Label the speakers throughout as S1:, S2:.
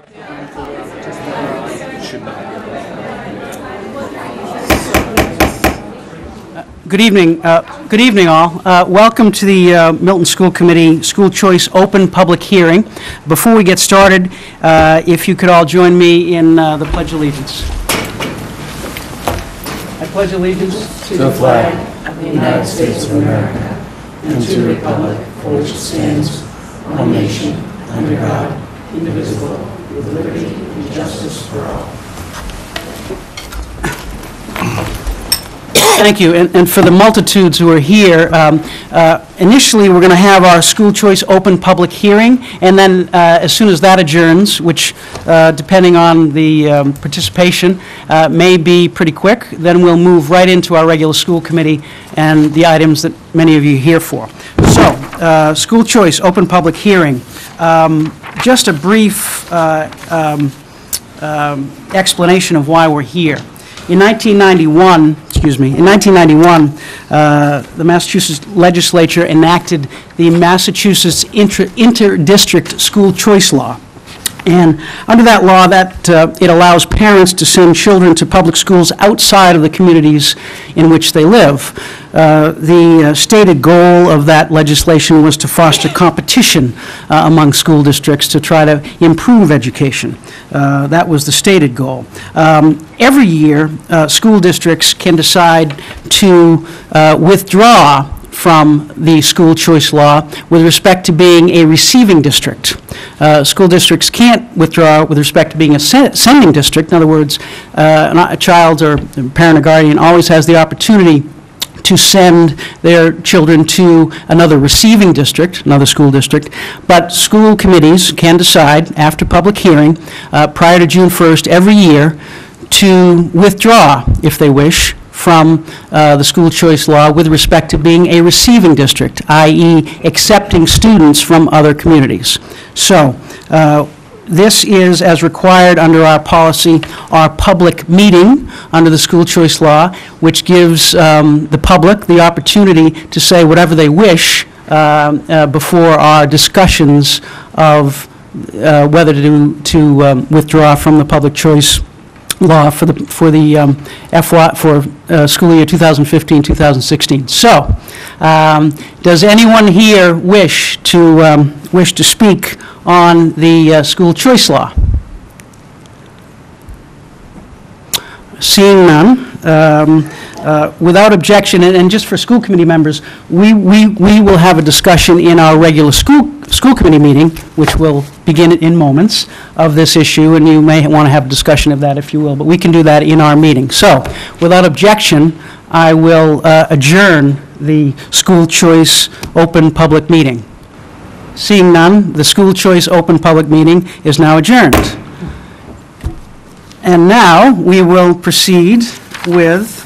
S1: Good evening. Good evening, all. Welcome to the Milton School Committee School Choice Open Public Hearing. Before we get started, if you could all join me in the Pledge of Allegiance. I pledge allegiance
S2: to the flag of the United States of America and to the republic for which it stands, one nation, under God, indivisible, with liberty and justice for all.
S1: Thank you. And for the multitudes who are here, initially we're going to have our school choice open public hearing, and then as soon as that adjourns, which depending on the participation may be pretty quick, then we'll move right into our regular school committee and the items that many of you are here for. So, school choice open public hearing. Just a brief explanation of why we're here. In 1991, the Massachusetts legislature enacted the Massachusetts Inter-District School Choice Law. And under that law, it allows parents to send children to public schools outside of the communities in which they live. The stated goal of that legislation was to foster competition among school districts to try to improve education. That was the stated goal. Every year, school districts can decide to withdraw from the school choice law with respect to being a receiving district. School districts can't withdraw with respect to being a sending district. In other words, a child or parent or guardian always has the opportunity to send their children to another receiving district, another school district, but school committees can decide after public hearing prior to June 1st every year to withdraw, if they wish, from the school choice law with respect to being a receiving district, i.e. accepting students from other communities. So this is, as required under our policy, our public meeting under the school choice law, which gives the public the opportunity to say whatever they wish before our discussions of whether to withdraw from the public choice law for the school year 2015-2016. So, does anyone here wish to speak on the school choice law? Seeing none, without objection, and just for school committee members, we will have a discussion in our regular school committee meeting, which will begin in moments, of this issue, and you may want to have a discussion of that if you will, but we can do that in our meeting. So, without objection, I will adjourn the school choice open public meeting. Seeing none, the school choice open public meeting is now adjourned. And now we will proceed with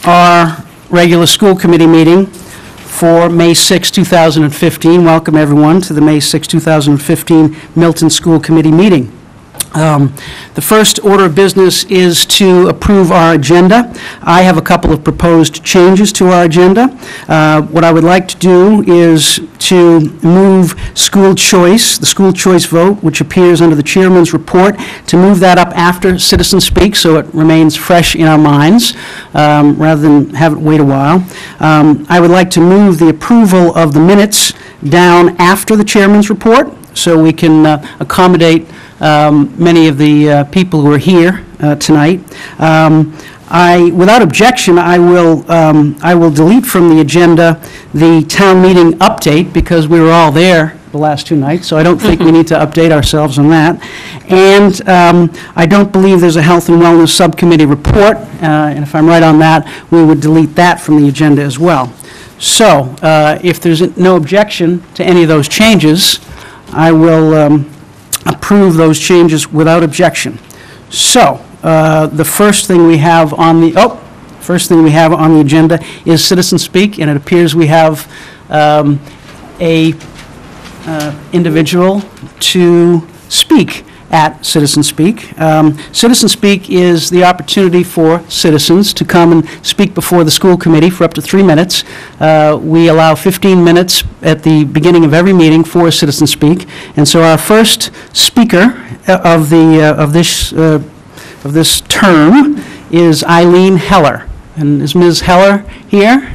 S1: our regular school committee meeting for May 6, 2015. Welcome everyone to the May 6, 2015 Milton School Committee meeting. The first order of business is to approve our agenda. I have a couple of proposed changes to our agenda. What I would like to do is to move school choice, the school choice vote, which appears under the chairman's report, to move that up after citizen speak so it remains fresh in our minds rather than have it wait a while. I would like to move the approval of the minutes down after the chairman's report so we can accommodate many of the people who are here tonight. Without objection, I will delete from the agenda the town meeting update because we were all there the last two nights, so I don't think we need to update ourselves on that. And I don't believe there's a health and wellness subcommittee report, and if I'm right on that, we would delete that from the agenda as well. So if there's no objection to any of those changes, I will approve those changes without objection. So, the first thing we have on the agenda is citizen speak, and it appears we have a individual to speak at Citizen Speak. Citizen Speak is the opportunity for citizens to come and speak before the school committee for up to 3 minutes. We allow 15 minutes at the beginning of every meeting for Citizen Speak. And so our first speaker of this term is Eileen Heller. And is Ms. Heller here?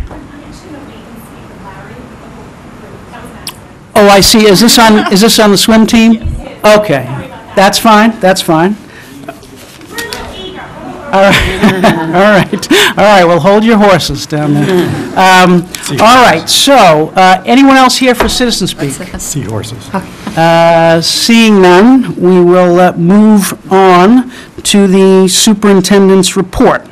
S1: Oh, I see. Is this on the swim team? Okay. That's fine. That's fine. All right. All right. Well, hold your horses down there. All right. So, anyone else here for Citizen Speak?
S3: Seahorses.
S1: Seeing none, we will move on to the superintendent's report.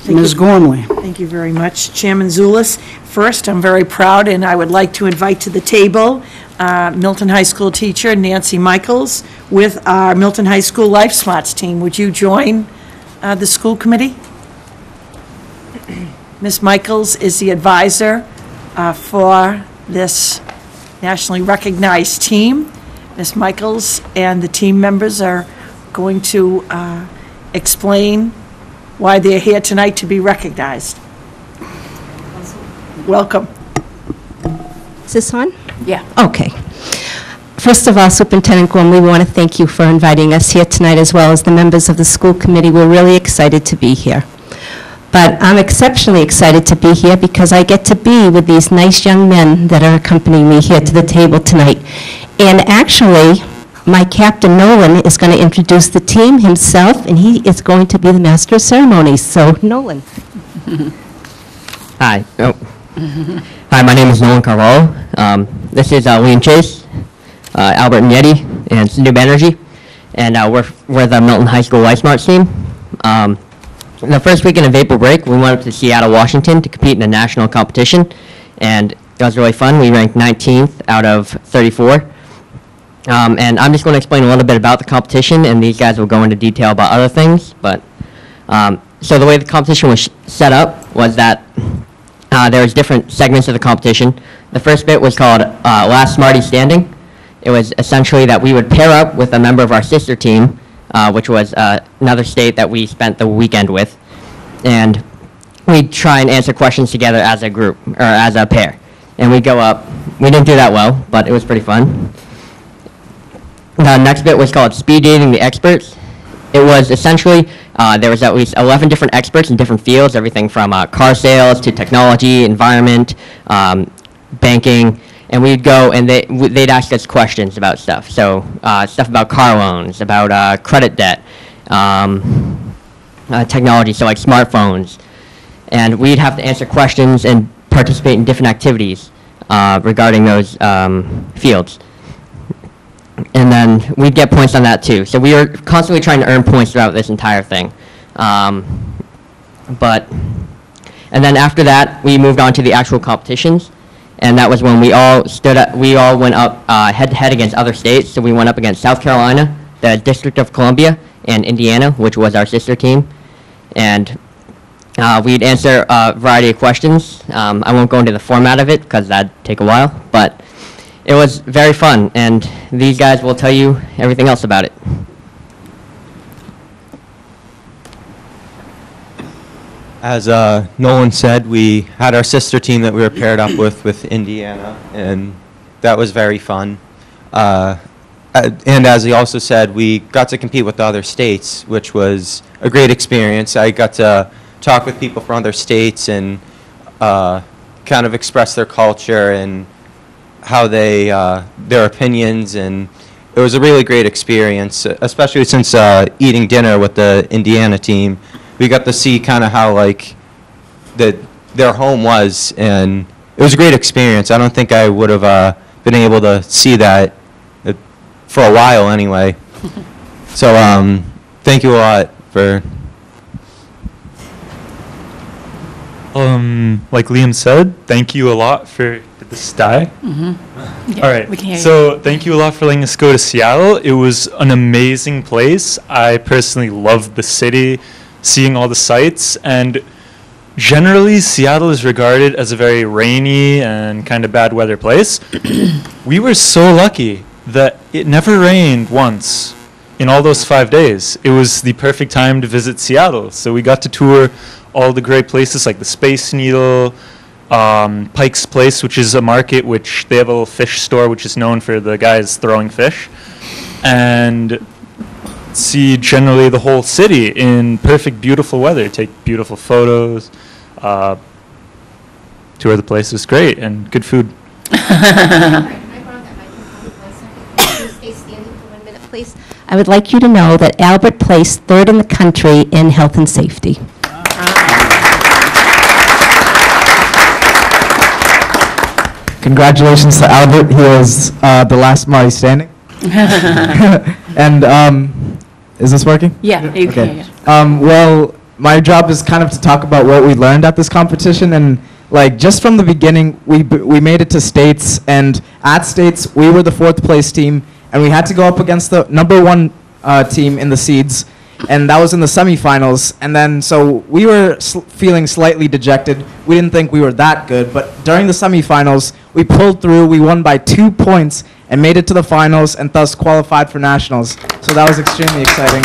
S1: Ms. Gormley.
S4: Thank you very much, Chairman Zulus. First, I'm very proud, and I would like to invite to the table Milton High School teacher Nancy Michaels with our Milton High School Life Smarts team. Would you join the school committee? Ms. Michaels is the advisor for this nationally recognized team. Ms. Michaels and the team members are going to explain why they're here tonight to be recognized. Welcome.
S5: Is this on?
S4: Yeah.
S5: Okay. First of all, Superintendent Gormley, we want to thank you for inviting us here tonight, as well as the members of the school committee. We're really excited to be here. But I'm exceptionally excited to be here because I get to be with these nice young men that are accompanying me here to the table tonight. And actually, my captain, Nolan, is going to introduce the team himself, and he is going to be the master of ceremonies. So, Nolan.
S6: Hi. Hi, my name is Nolan Carvalho. This is Liam Chase, Albert Nietti, and New Energy, and we're the Milton High School Life Smarts team. The first weekend of April break, we went up to Seattle, Washington to compete in a national competition, and it was really fun. We ranked 19th out of 34. And I'm just going to explain a little bit about the competition, and these guys will go into detail about other things. But so the way the competition was set up was that there was different segments of the competition. The first bit was called Last Smarty Standing. It was essentially that we would pair up with a member of our sister team, which was another state that we spent the weekend with, and we'd try and answer questions together as a group, or as a pair. And we'd go up. We didn't do that well, but it was pretty fun. The next bit was called Speed Dating the Experts. It was essentially, there was at least 11 different experts in different fields, everything from car sales to technology, environment, banking, and we'd go and they'd ask us questions about stuff. So stuff about car loans, about credit debt, technology, so like smartphones. And we'd have to answer questions and participate in different activities regarding those fields. And then we'd get points on that too. So we were constantly trying to earn points throughout this entire thing. And then after that, we moved on to the actual competitions. And that was when we all went up head-to-head against other states. So we went up against South Carolina, the District of Columbia, and Indiana, which was our sister team. And we'd answer a variety of questions. I won't go into the format of it because that'd take a while. But it was very fun, and these guys will tell you everything else about it.
S7: As Nolan said, we had our sister team that we were paired up with Indiana, and that was very fun. And as he also said, we got to compete with the other states, which was a great experience. I got to talk with people from other states and kind of express their culture and how they, their opinions, and it was a really great experience, especially since eating dinner with the Indiana team. We got to see kind of how like their home was, and it was a great experience. I don't think I would have been able to see that for a while anyway. So thank you a lot for.
S3: Like Liam said, thank you a lot for the sty.
S8: Mm-hmm. Yeah,
S3: All right.
S8: We can hear you.
S3: So thank you a lot for letting us go to Seattle. It was an amazing place. I personally loved the city, seeing all the sights, and generally Seattle is regarded as a very rainy and kind of bad weather place. We were so lucky that it never rained once. in all those 5 days, it was the perfect time to visit Seattle. So we got to tour all the great places like the Space Needle, Pike's Place, which is a market which they have a little fish store which is known for the guys throwing fish, and see generally the whole city in perfect, beautiful weather, take beautiful photos, tour the place. Was great, and good food.
S5: Please. I would like you to know that Albert placed third in the country in health and safety.
S8: Congratulations to Albert. He was the last Marty standing. And is this working?
S2: Yeah, you
S8: Okay.
S2: can.
S8: Well, my job is kind of to talk about what we learned at this competition, and like just from the beginning, we made it to states, and at states we were the 4th place team, and we had to go up against the #1 team in the seeds, and that was in the semifinals. And then so we were feeling slightly dejected. We didn't think we were that good, but during the semifinals, we pulled through. We won by 2 points and made it to the finals, and thus qualified for nationals. So that was extremely exciting.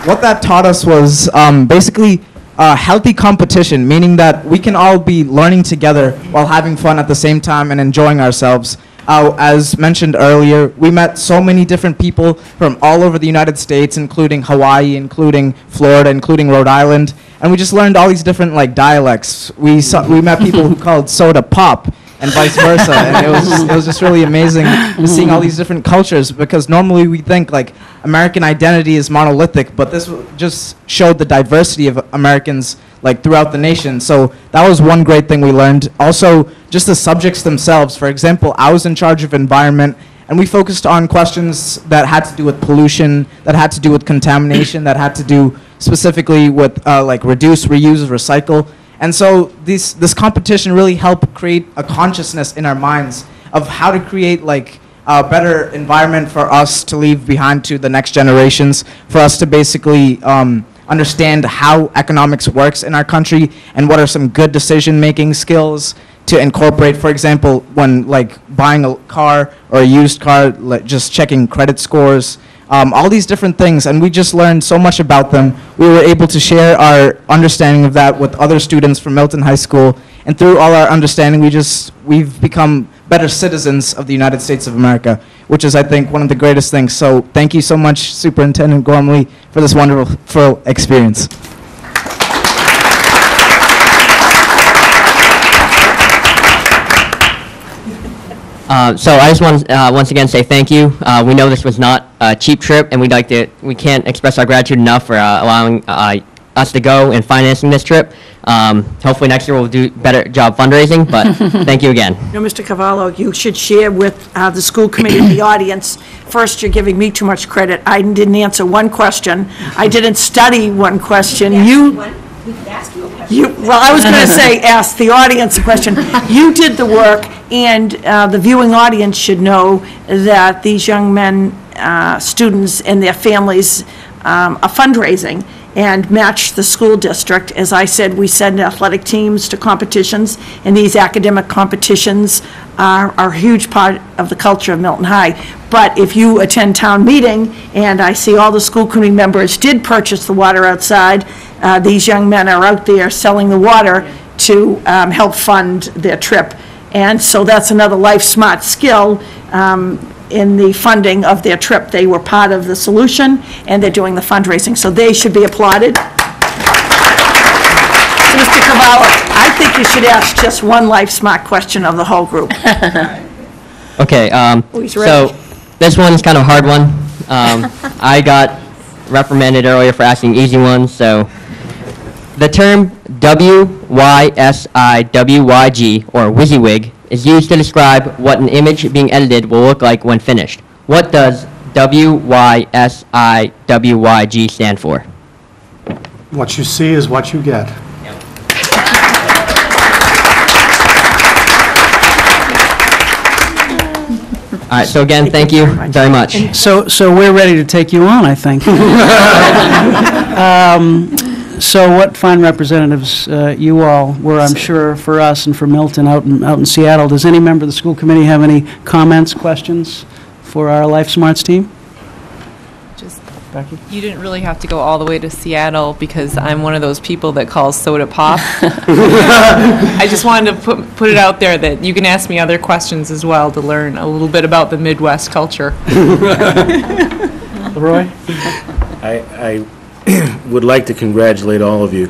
S8: What that taught us was basically healthy competition, meaning that we can all be learning together while having fun at the same time and enjoying ourselves. As mentioned earlier, we met so many different people from all over the United States, including Hawaii, including Florida, including Rhode Island, and we just learned all these different like dialects. We met people who called soda pop, and vice versa, and it was just really amazing seeing all these different cultures, because normally we think like American identity is monolithic, but this just showed the diversity of Americans like throughout the nation. So that was one great thing we learned. Also, just the subjects themselves. For example, I was in charge of environment, and we focused on questions that had to do with pollution, that had to do with contamination, that had to do specifically with like reduce, reuse, recycle. And so this competition really helped create a consciousness in our minds of how to create like a better environment for us to leave behind to the next generations, for us to basically understand how economics works in our country and what are some good decision-making skills to incorporate. For example, when like buying a car or a used car, like just checking credit scores, all these different things, and we just learned so much about them. We were able to share our understanding of that with other students from Milton High School, and through all our understanding, we've become better citizens of the United States of America, which is, I think, one of the greatest things. So thank you so much, Superintendent Gormley, for this wonderful experience.
S6: So I just want to once again say thank you. We know this was not a cheap trip, and we can't express our gratitude enough for allowing us to go and financing this trip. Hopefully next year we'll do a better job fundraising, but thank you again.
S4: No, Mr. Cavallo, you should share with the school committee and the audience. First, you're giving me too much credit. I didn't answer one question. I didn't study one question. Well, I was going to say, ask the audience a question. You did the work, and the viewing audience should know that these young men, students, and their families are fundraising and match the school district. As I said, we send athletic teams to competitions, and these academic competitions are a huge part of the culture of Milton High. But if you attend town meeting, and I see all the school committee members did purchase the water outside, these young men are out there selling the water to help fund their trip. And so that's another life smart skill in the funding of their trip. They were part of the solution, and they're doing the fundraising, so they should be applauded. So, Mr. Cavallo, I think you should ask just one life smart question of the whole group.
S6: Okay,
S4: He's
S6: so
S4: ready.
S6: this one's kind of a hard one. I got reprimanded earlier for asking easy ones, so the term WYSIWYG, or WYSIWYG, is used to describe what an image being edited will look like when finished. What does WYSIWYG stand for?
S9: What you see is what you get.
S6: All right, so again, thank you very much.
S1: So we're ready to take you on, I think. So what fine representatives you all were, I'm sure, for us and for Milton out in Seattle. Does any member of the school committee have any comments, questions? for our Life Smarts team?
S10: Just,
S1: Becky?
S10: you didn't really have to go all the way to Seattle because I'm one of those people that calls soda pop. I just wanted to put it out there that you can ask me other questions as well to learn a little bit about the Midwest culture.
S1: Leroy?
S11: I would like to congratulate all of you.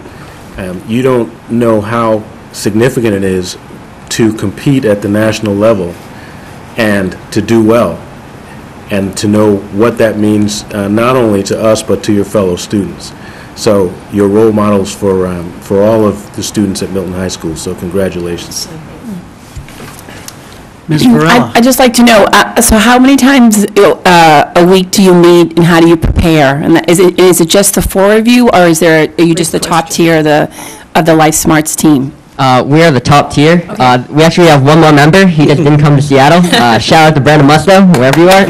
S11: You don't know how significant it is to compete at the national level and to do well, and to know what that means not only to us but to your fellow students. So you're role models for all of the students at Milton High School, so congratulations.
S1: Ms. Varela?
S12: I'd just like to know, so how many times a week do you meet, and how do you prepare? And is it just the four of you, or are you just the top tier of the Life Smarts team?
S6: We are the top tier. We actually have one more member. He just didn't come to Seattle. Shout out to Brandon Musto, wherever you are.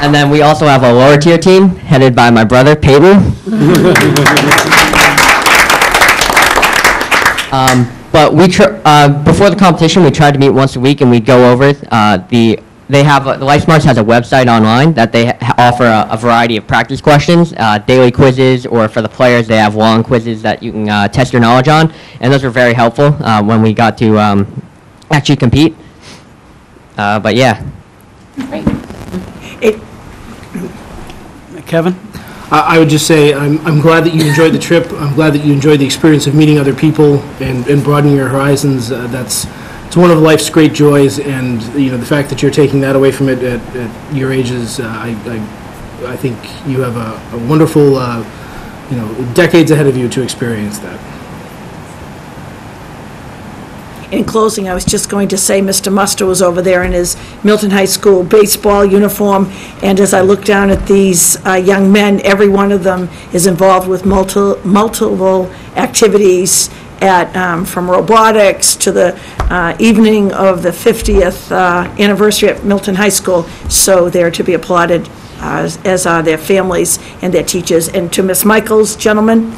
S6: And then we also have a lower tier team headed by my brother, Pt.1. But before the competition, we tried to meet once a week, and we'd go over it. The Life Smarts has a website online that they offer a variety of practice questions, daily quizzes, or for the players, they have long quizzes that you can test your knowledge on, and those were very helpful when we got to actually compete. But yeah.
S1: Kevin?
S2: I would just say I'm glad that you enjoyed the trip. I'm glad that you enjoyed the experience of meeting other people and broadening your horizons. It's one of life's great joys, and the fact that you're taking that away from it at your ages, I think you have a wonderful decades ahead of you to experience that.
S4: In closing, I was just going to say Mr. Musto was over there in his Milton High School baseball uniform, and as I look down at these young men, every one of them is involved with multiple activities from robotics to the evening of the 50th anniversary at Milton High School, so they're to be applauded, as are their families and their teachers. And to Ms. Michaels, gentlemen.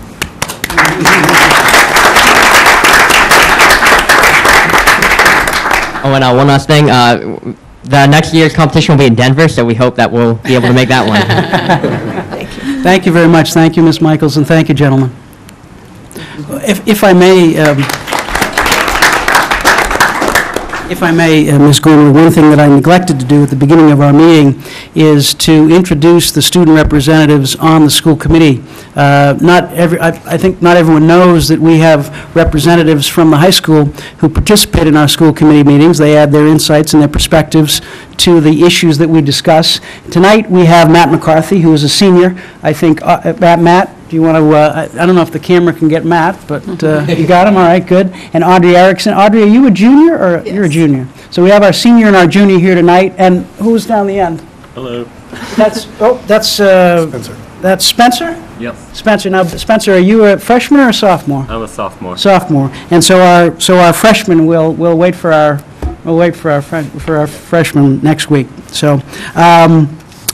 S6: Oh, and one last thing. The next year's competition will be in Denver, so we hope that we'll be able to make that one.
S4: Thank you.
S1: Thank you very much. Thank you, Ms. Michaels, and thank you, gentlemen. If I may, Ms. Gormley, one thing that I neglected to do at the beginning of our meeting is to introduce the student representatives on the school committee. I think not everyone knows that we have representatives from the high school who participate in our school committee meetings. They add their insights and their perspectives to the issues that we discuss. Tonight, we have Matt McCarthy, who is a senior. I think, Matt, do you want to, I don't know if the camera can get Matt, but you got him, all right, good. And Audrey Erickson. Audrey, are you a junior, or yes. You're a junior? So we have our senior and our junior here tonight, and who's down the end?
S13: Hello.
S1: That's Spencer. That's Spencer?
S13: Yep.
S1: Spencer. Now, Spencer, are you a freshman or a sophomore?
S13: I'm a sophomore.
S1: Sophomore. And so our freshmen will wait for our freshmen next week. So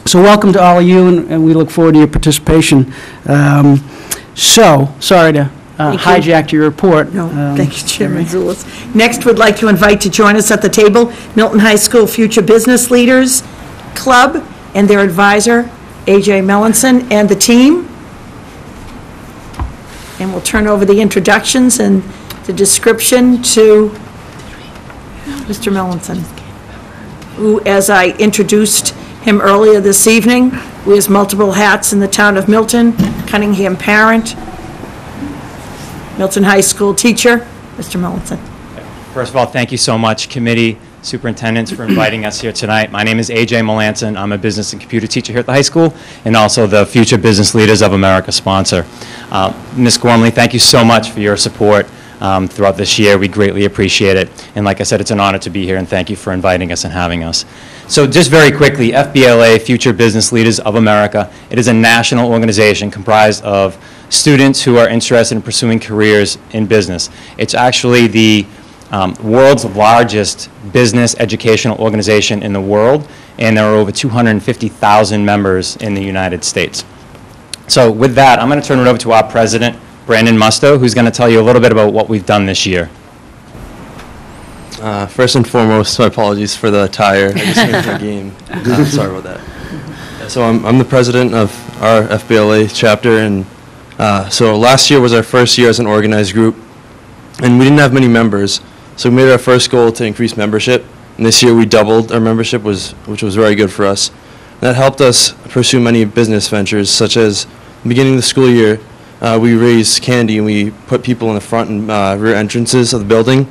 S1: so welcome to all of you, and we look forward to your participation. Sorry to hijack your report.
S4: No, thank you, Chairman Zulus. Next, we'd like to invite to join us at the table Milton High School Future Business Leaders Club and their advisor, A.J. Melanson, and the team. And we'll turn over the introductions and the description to Mr. Melanson, who, as I introduced him earlier this evening, wears multiple hats in the town of Milton, Cunningham parent, Milton High School teacher. Mr. Melanson.
S14: First of all, thank you so much, committee, superintendents, for inviting us here tonight. My name is A.J. Melanson. I'm a business and computer teacher here at the high school, and also the Future Business Leaders of America sponsor. Ms. Gormley, thank you so much for your support throughout this year. We greatly appreciate it. And like I said, it's an honor to be here, and thank you for inviting us and having us. So just very quickly, FBLA, Future Business Leaders of America, it is a national organization comprised of students who are interested in pursuing careers in business. It's actually the world's largest business educational organization in the world, and there are over 250,000 members in the United States. So with that, I'm going to turn it over to our president, Brandon Musto, who's going to tell you a little bit about what we've done this year.
S13: First and foremost, my apologies for the tire. I just finished my game. Sorry about that. So I'm the president of our FBLA chapter, and so last year was our first year as an organized group, and we didn't have many members. So we made our first goal to increase membership, and this year we doubled our membership, which was very good for us. That helped us pursue many business ventures, such as beginning of the school year, we raised candy and we put people in the front and rear entrances of the building,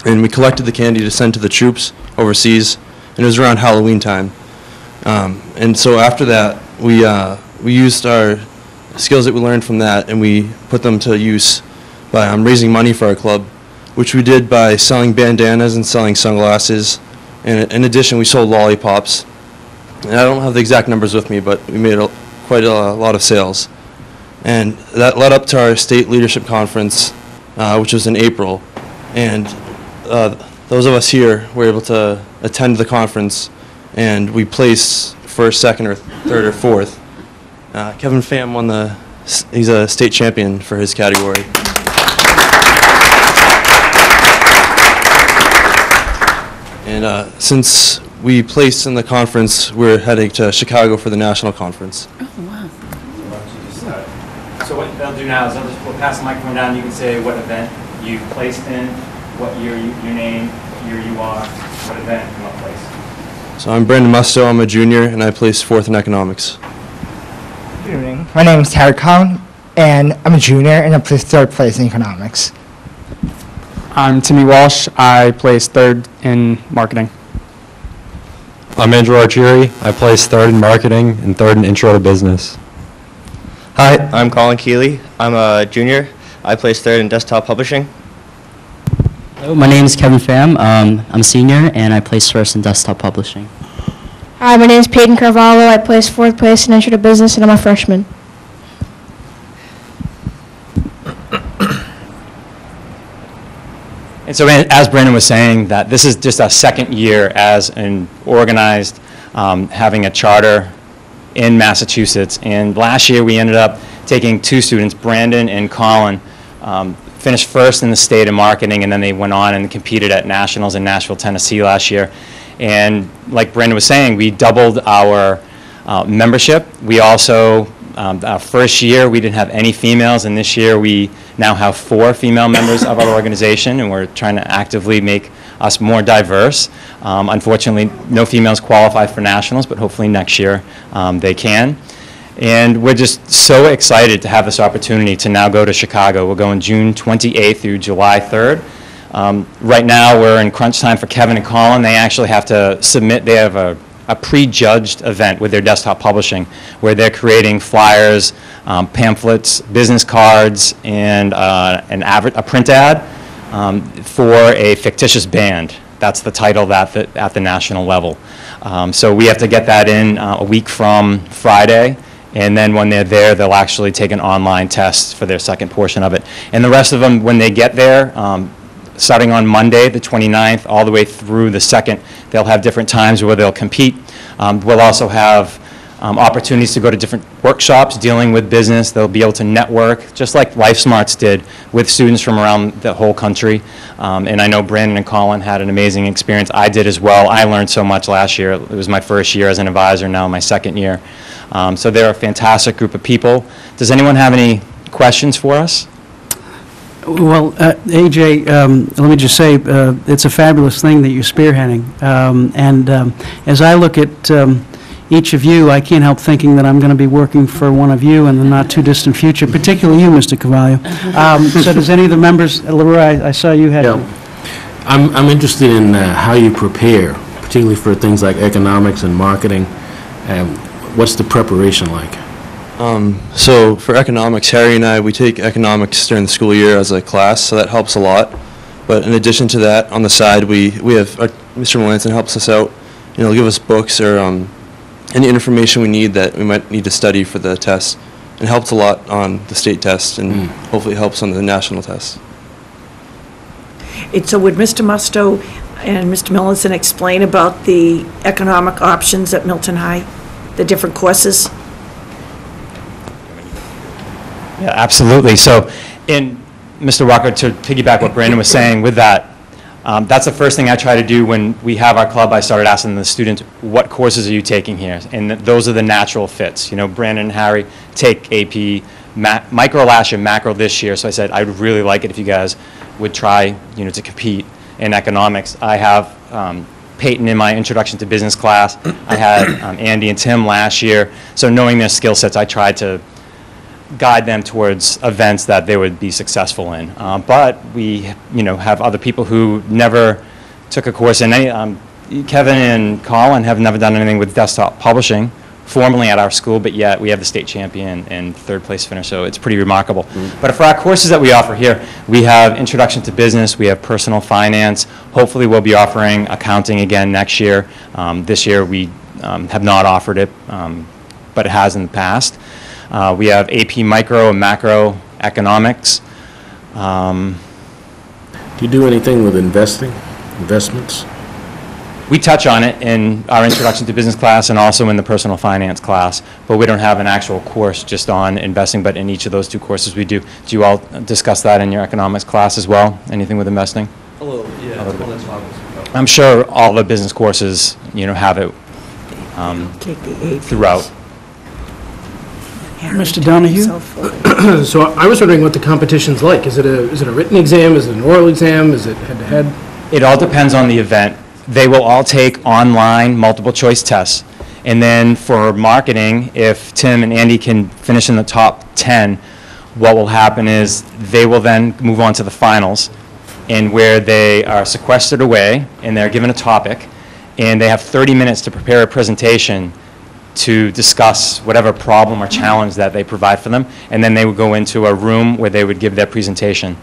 S13: and we collected the candy to send to the troops overseas, and it was around Halloween time. And so after that, we used our skills that we learned from that, and we put them to use by raising money for our club, which we did by selling bandanas and selling sunglasses. And in addition, we sold lollipops. And I don't have the exact numbers with me, but we made quite a lot of sales. And that led up to our state leadership conference, which was in April. And those of us here were able to attend the conference, and we placed first, second, or third, or fourth. Kevin Pham won he's a state champion for his category. And since we placed in the conference, we're heading to Chicago for the national conference.
S12: Oh, wow.
S14: So what they'll do now is we'll pass the microphone down. You can say what event you placed in, what year your name, what year you are, what event, and what place.
S13: So I'm Brandon Musto. I'm a junior, and I placed fourth in economics.
S15: Good evening. My name is Tarek Khan, and I'm a junior, and I placed third place in economics.
S16: I'm Timmy Walsh. I placed third in marketing.
S17: I'm Andrew Argieri. I placed third in marketing and third in intro to business.
S18: Hi, I'm Colin Keeley. I'm a junior. I placed third in desktop publishing.
S19: Hello, my name is Kevin Pham. I'm a senior, and I placed first in desktop publishing.
S20: Hi, my name is Peyton Carvalho. I placed fourth place in intro to business, and I'm a freshman.
S14: And so as Brandon was saying, that this is just our second year as an organized, having a charter in Massachusetts. And last year we ended up taking two students, Brandon and Colin, finished first in the state in marketing, and then they went on and competed at nationals in Nashville, Tennessee last year. And like Brandon was saying, we doubled our membership. We also, our first year, we didn't have any females, and this year we now have 4 female members of our organization, and we're trying to actively make us more diverse. Unfortunately, no females qualify for nationals, but hopefully next year they can. And we're just so excited to have this opportunity to now go to Chicago. We're going June 28th through July 3rd. Right now, we're in crunch time for Kevin and Colin. They actually have to submit, they have a pre-judged event with their desktop publishing where they're creating flyers, pamphlets, business cards, and a print ad for a fictitious band. That's the title at the national level. So we have to get that in a week from Friday. And then when they're there, they'll actually take an online test for their second portion of it. And the rest of them, when they get there, starting on Monday, the 29th, all the way through the 2nd, they'll have different times where they'll compete. We'll also have opportunities to go to different workshops dealing with business. They'll be able to network, just like Life Smarts did, with students from around the whole country. And I know Brandon and Colin had an amazing experience. I did as well. I learned so much last year. It was my first year as an advisor, now my second year. So they're a fantastic group of people. Does anyone have any questions for us?
S1: Well, AJ, let me just say, it's a fabulous thing that you're spearheading. As I look at each of you, I can't help thinking that I'm going to be working for one of you in the not-too-distant future, particularly you, Mr. Carvalho. So does any of the members, Leroy, I saw you had...
S11: Yeah. I'm interested in how you prepare, particularly for things like economics and marketing. What's the preparation like?
S13: So for economics, Harry and I, we take economics during the school year as a class, so that helps a lot. But in addition to that, on the side, we have Mr. Melanson helps us out. He'll give us books or any information we need that we might need to study for the test. It helped a lot on the state test, and hopefully helps on the national test.
S4: So would Mr. Musto and Mr. Melanson explain about the economic options at Milton High, the different courses?
S14: Yeah, absolutely. So, Mr. Walker, to piggyback what Brandon was saying with that, That's the first thing I try to do when we have our club. I started asking the students, what courses are you taking here? And those are the natural fits. You know, Brandon and Harry take AP micro last year, macro this year. So I said, I'd really like it if you guys would try, you know, to compete in economics. I have Peyton in my introduction to business class. I had Andy and Tim last year. So knowing their skill sets, I tried to guide them towards events that they would be successful in. But we, you know, have other people who never took a course in any. Kevin and Colin have never done anything with desktop publishing formally at our school, but yet we have the state champion and third place finish, so it's pretty remarkable. But for our courses that we offer here, we have Introduction to Business, we have Personal Finance. Hopefully we'll be offering accounting again next year. This year we have not offered it, but it has in the past. We have AP Micro and Macro Economics.
S11: Do you do anything with investments?
S14: We touch on it in our Introduction to Business class and also in the Personal Finance class, but we don't have an actual course just on investing, but in each of those two courses we do. Do you all discuss that in your economics class as well? Anything with investing?
S13: A little, yeah. That's fine.
S14: I'm sure all the business courses, you know, have it throughout.
S1: Mr. Donahue?
S2: So I was wondering what the competition's like. Is it a written exam? Is it an oral exam? Is it head-to-head?
S14: It all depends on the event. They will all take online multiple choice tests. And then for marketing, if Tim and Andy can finish in the top 10, what will happen is they will then move on to the finals, and where they are sequestered away and they're given a topic, and they have 30 minutes to prepare a presentation to discuss whatever problem or challenge that they provide for them, and then they would go into a room where they would give their presentation.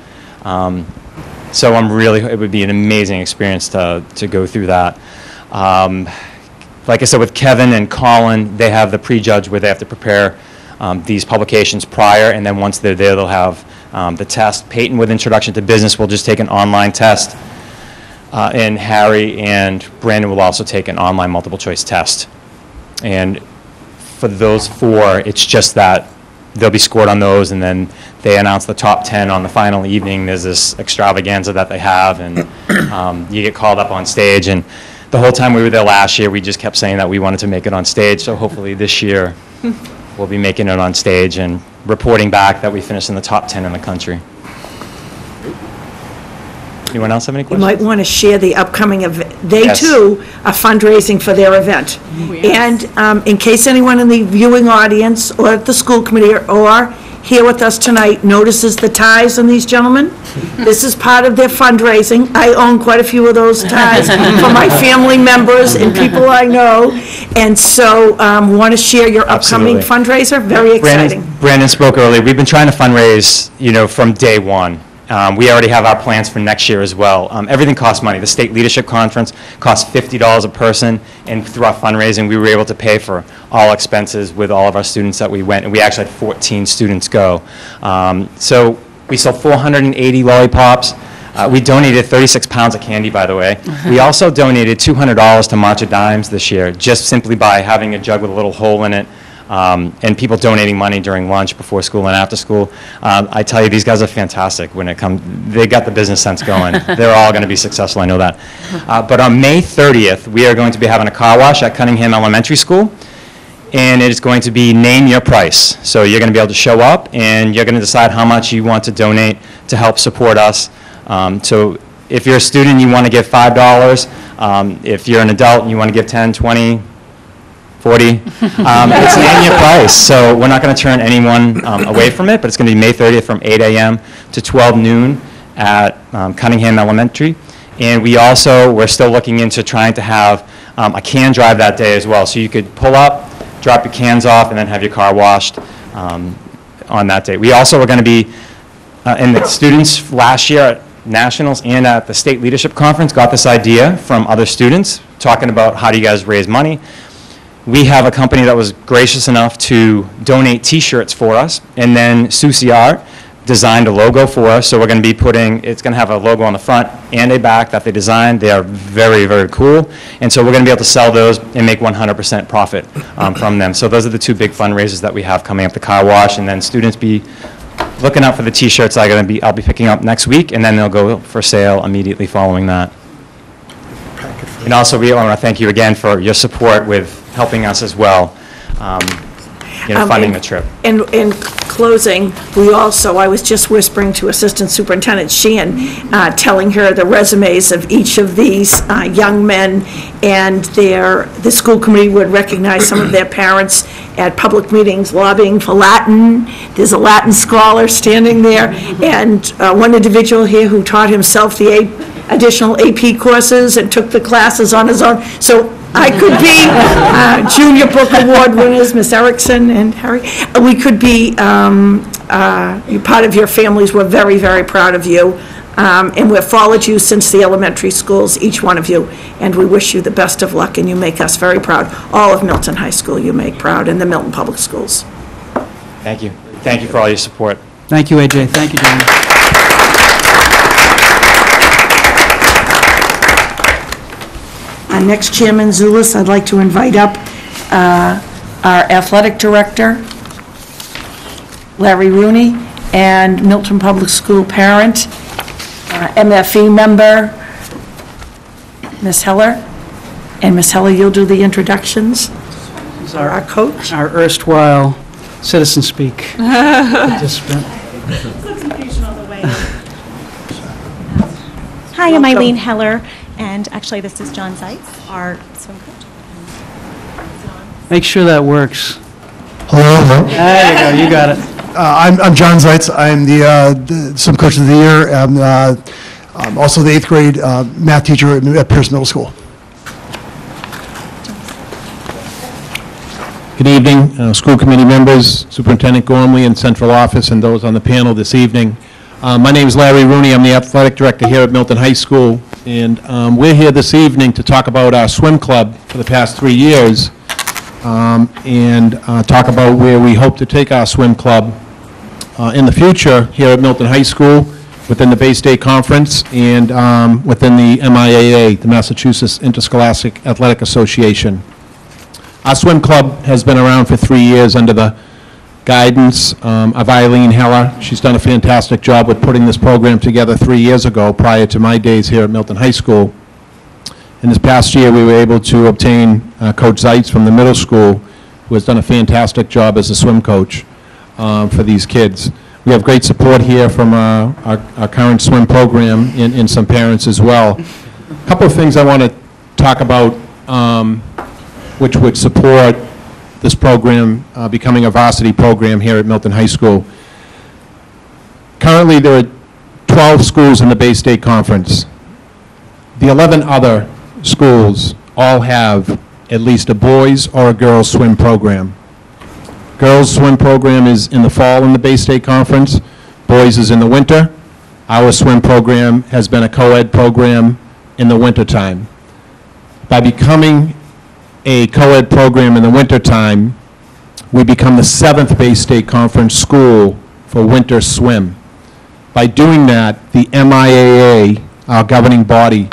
S14: So it would be an amazing experience to go through that. Like I said, with Kevin and Colin, they have the prejudge where they have to prepare these publications prior, and then once they're there, they'll have the test. Peyton, with Introduction to Business, will just take an online test, and Harry and Brandon will also take an online multiple choice test. And for those four, it's just that they'll be scored on those, and then they announce the top 10 on the final evening. There's this extravaganza that they have, and you get called up on stage. And the whole time we were there last year, we just kept saying that we wanted to make it on stage. So hopefully this year we'll be making it on stage and reporting back that we finished in the top 10 in the country. Anyone else have any
S4: You
S14: questions?
S4: might want to share the upcoming event. They,
S14: Yes.
S4: too, are fundraising for their event. And in case anyone in the viewing audience or at the school committee or here with us tonight notices the ties on these gentlemen, this is part of their fundraising. I own quite a few of those ties for my family members and people I know. And so want to share your upcoming
S14: Absolutely.
S4: fundraiser. Very exciting.
S14: Brandon spoke earlier. We've been trying to fundraise, you know, from day one. We already have our plans for next year as well. Everything costs money. The State Leadership Conference costs $50 a person, and through our fundraising, we were able to pay for all expenses with all of our students that we went, and we actually had 14 students go. So we sold 480 lollipops. We donated 36 pounds of candy, by the way. We also donated $200 to March of Dimes this year, just simply by having a jug with a little hole in it. And people donating money during lunch, before school, and after school. I tell you, these guys are fantastic when it comes. They got the business sense going. They're all going to be successful, I know that. But on May 30th, we are going to be having a car wash at Cunningham Elementary School, and it is going to be name your price. So you're going to be able to show up, and you're going to decide how much you want to donate to help support us. So if you're a student, you want to give $5. If you're an adult and you want to give 10, 20, 40. It's name your price, so we're not going to turn anyone away from it, but it's going to be May 30th from 8 a.m. to 12 noon at Cunningham Elementary. And we're still looking into trying to have a can drive that day as well, so you could pull up, drop your cans off, and then have your car washed on that day. We also are going to be, and the students last year at Nationals and at the State Leadership Conference got this idea from other students, talking about how do you guys raise money. We have a company that was gracious enough to donate T-shirts for us, and then Susie Art designed a logo for us. So we're going to be it's going to have a logo on the front and a back that they designed. They are very, very cool, and so we're going to be able to sell those and make 100% profit from them. So those are the two big fundraisers that we have coming up: the car wash, and then students be looking out for the T-shirts I'll be picking up next week, and then they'll go for sale immediately following that. And also, we want to thank you again for your support with helping us as well, funding the trip.
S4: In closing, I was just whispering to Assistant Superintendent Sheehan, telling her the resumes of each of these young men, and the school committee would recognize some of their parents at public meetings lobbying for Latin. There's a Latin scholar standing there, and one individual here who taught himself the additional AP courses and took the classes on his own. So I could be Junior Book Award winners, Miss Erickson and Harry. We could be part of your families. We're very, very proud of you. And we've followed you since the elementary schools, each one of you. And we wish you the best of luck, and you make us very proud. All of Milton High School you make proud, and the Milton Public Schools.
S14: Thank you. Thank you for all your support.
S1: Thank you, AJ. Thank you, John. Next, Chairman Zulus, I'd like to invite up our athletic director, Larry Rooney, and Milton Public School parent, MFE member, Ms. Heller. And Ms. Heller, you'll do the introductions. Our coach. Our erstwhile citizen speak participant.
S21: Hi, I'm Eileen Heller, and actually this is John Zeitz, our swim coach.
S1: Make sure that works.
S9: Hello.
S1: There you go, you got it.
S9: I'm John Zeitz. I'm the swim coach of the year. I'm also the 8th grade math teacher at Pierce Middle School.
S22: Good evening, school committee members, Superintendent Gormley and Central Office, and those on the panel this evening. My name is Larry Rooney. I'm the athletic director here at Milton High School, and we're here this evening to talk about our swim club for the past 3 years, and talk about where we hope to take our swim club in the future here at Milton High School, within the Bay State Conference, and within the MIAA, the Massachusetts Interscholastic Athletic Association. Our swim club has been around for 3 years under the guidance of Eileen Heller. She's done a fantastic job with putting this program together 3 years ago, prior to my days here at Milton High School. And this past year, we were able to obtain Coach Zeitz from the middle school, who has done a fantastic job as a swim coach for these kids. We have great support here from our current swim program and some parents as well. A couple of things I want to talk about which would support this program becoming a varsity program here at Milton High School. Currently, there are 12 schools in the Bay State Conference. The 11 other schools all have at least a boys or a girls swim program. Girls swim program is in the fall in the Bay State Conference. Boys is in the winter. Our swim program has been a co-ed program in the wintertime. By becoming a co-ed program in the wintertime, we become the 7th Bay State Conference school for winter swim. By doing that, the MIAA, our governing body,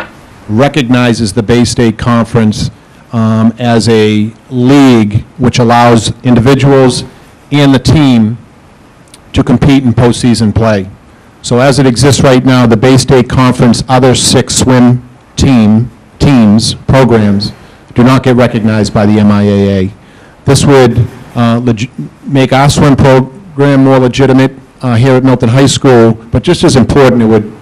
S22: recognizes the Bay State Conference as a league which allows individuals and the team to compete in postseason play. So as it exists right now, the Bay State Conference other 6 swim teams, programs, do not get recognized by the MIAA. This would make our swim program more legitimate here at Milton High School, but just as important, it would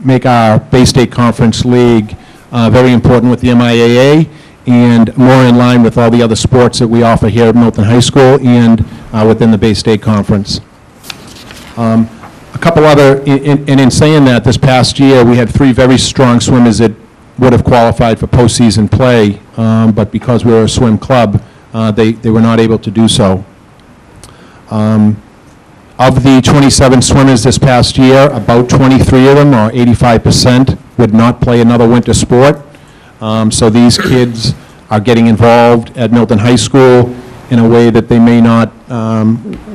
S22: make our Bay State Conference League very important with the MIAA and more in line with all the other sports that we offer here at Milton High School and within the Bay State Conference. A couple other, and in saying that, this past year we had 3 very strong swimmers that would have qualified for postseason play, but because we were a swim club, they were not able to do so. Of the 27 swimmers this past year, about 23 of them, or 85%, would not play another winter sport. So these kids are getting involved at Milton High School in a way that they may not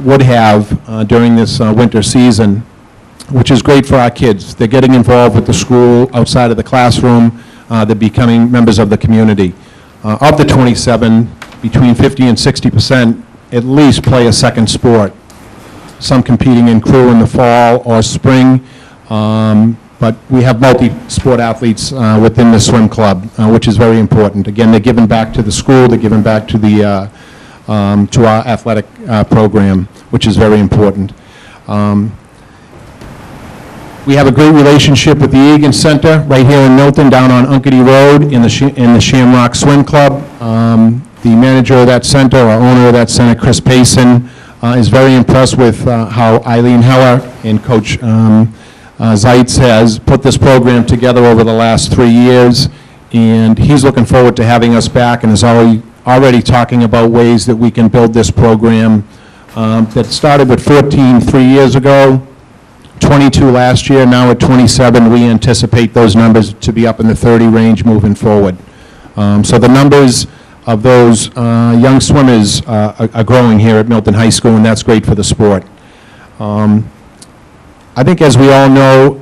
S22: would have during this winter season, which is great for our kids. They're getting involved with the school outside of the classroom. They're becoming members of the community. Of the 27, between 50 and 60% at least play a second sport. some competing in crew in the fall or spring. But we have multi-sport athletes within the swim club, which is very important. Again, they're giving back to the school, they're giving back to the to our athletic program, which is very important. We have a great relationship with the Egan Center right here in Milton, down on Unkety Road in the Shamrock Swim Club. The manager of that center, or owner of that center, Chris Payson, is very impressed with how Eileen Heller and Coach Zeitz has put this program together over the last 3 years, and he's looking forward to having us back and is already talking about ways that we can build this program that started with 14 3 years ago, 22 last year, now at 27. We anticipate those numbers to be up in the 30 range moving forward. So the numbers of those young swimmers are growing here at Milton High School, and that's great for the sport. I think, as we all know,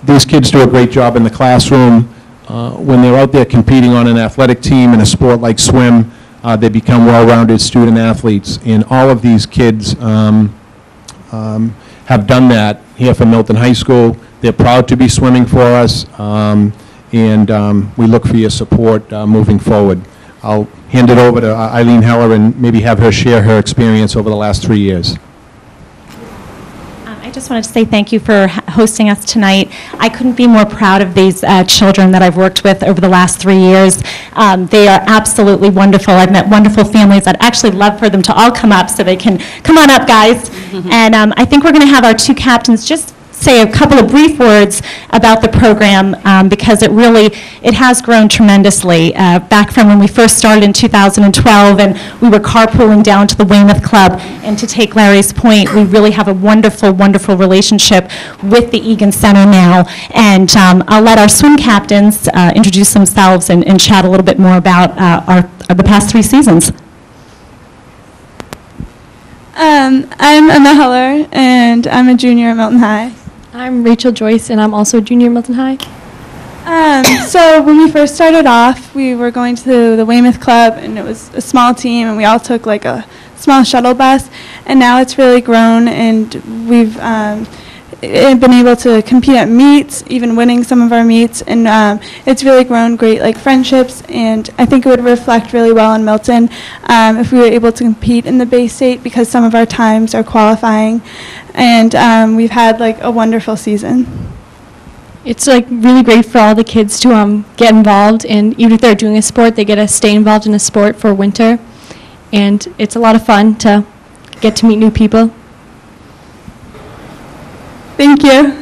S22: these kids do a great job in the classroom. When they're out there competing on an athletic team in a sport like swim, they become well-rounded student athletes. And all of these kids have done that here for Milton High School. They're proud to be swimming for us, and we look for your support moving forward. I'll hand it over to Eileen Heller and maybe have her share her experience over the last 3 years.
S21: I just wanted to say thank you for hosting us tonight. I couldn't be more proud of these children that I've worked with over the last 3 years. They are absolutely wonderful. I've met wonderful families. I'd actually love for them to all come up so they can, come on up, guys. And I think we're going to have our two captains just say a couple of brief words about the program because it has grown tremendously. Back from when we first started in 2012 and we were carpooling down to the Weymouth Club, and to take Larry's point, we really have a wonderful, wonderful relationship with the Egan Center now. And I'll let our swim captains introduce themselves and chat a little bit more about the past 3 seasons.
S3: I'm Emma Heller, and I'm a junior at Milton High.
S20: I'm Rachel Joyce, and I'm also a junior at Milton High.
S3: So when we first started off, we were going to the Weymouth Club, and it was a small team, and we all took like a small shuttle bus, and now it's really grown, and we've been able to compete at meets, even winning some of our meets, and it's really grown great like friendships, and I think it would reflect really well in Milton if we were able to compete in the Bay State, because some of our times are qualifying, and we've had like a wonderful season.
S20: It's like really great for all the kids to get involved, and even if they're doing a sport, they get to stay involved in a sport for winter, and it's a lot of fun to get to meet new people.
S3: Thank you.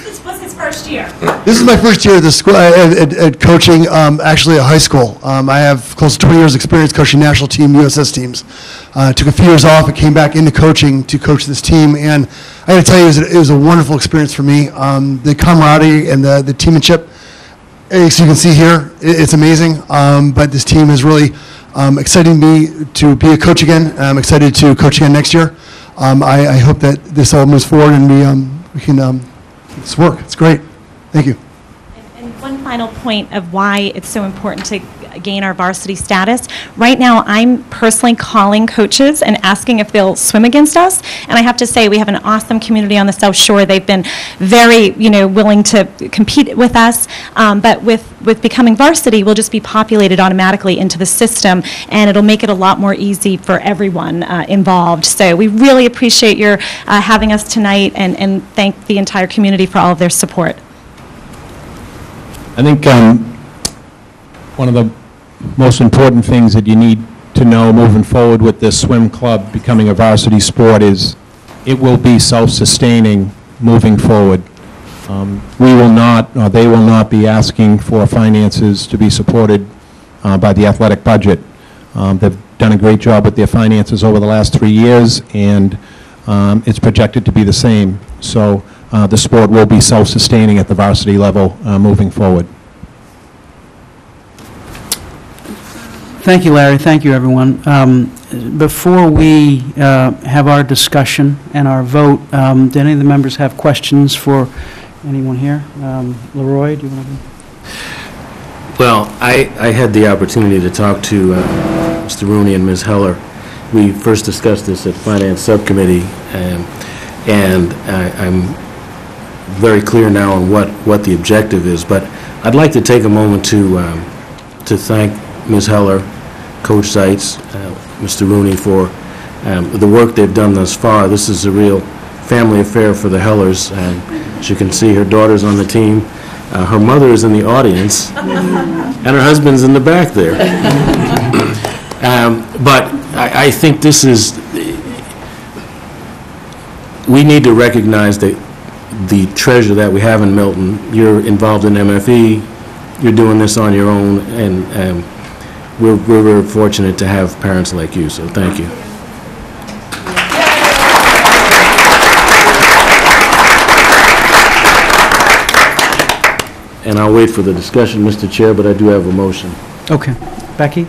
S4: This was his first year.
S9: This is my first year at the school at coaching, actually at high school. I have close to 20 years experience coaching national team, USS teams. Took a few years off and came back into coaching to coach this team, and I got to tell you, it was a wonderful experience for me. The camaraderie and the teammanship, as you can see here, it's amazing. But this team is really exciting me to be a coach again. I'm excited to coach again next year. I hope that this all moves forward and we can it's work. It's great. Thank you.
S21: And one final point of why it's so important to gain our varsity status. Right now, I'm personally calling coaches and asking if they'll swim against us. And I have to say, we have an awesome community on the South Shore. They've been very, willing to compete with us. But with becoming varsity, we'll just be populated automatically into the system, and it'll make it a lot more easy for everyone involved. So we really appreciate your having us tonight, and thank the entire community for all of their support.
S22: I think one of the most important things that you need to know moving forward with this swim club becoming a varsity sport is it will be self-sustaining moving forward. We will not, or they will not be asking for finances to be supported by the athletic budget. They've done a great job with their finances over the last 3 years, and it's projected to be the same. So the sport will be self-sustaining at the varsity level moving forward.
S1: Thank you, Larry. Thank you, everyone. Before we have our discussion and our vote, do any of the members have questions for anyone here? Leroy, do you want to?
S11: Well, I had the opportunity to talk to Mr. Rooney and Ms. Heller. We first discussed this at Finance Subcommittee, and I'm very clear now on what the objective is. But I'd like to take a moment to thank Ms. Heller, Coach Seitz, Mr. Rooney for the work they've done thus far. This is a real family affair for the Hellers. As you can see, her daughter's on the team. Her mother is in the audience, and her husband's in the back there. But I think this is, we need to recognize the treasure that we have in Milton. You're involved in MFE, you're doing this on your own, and we're very fortunate to have parents like you, so thank you. And I'll wait for the discussion, Mr. Chair, but I do have a motion.
S1: Okay. Becky?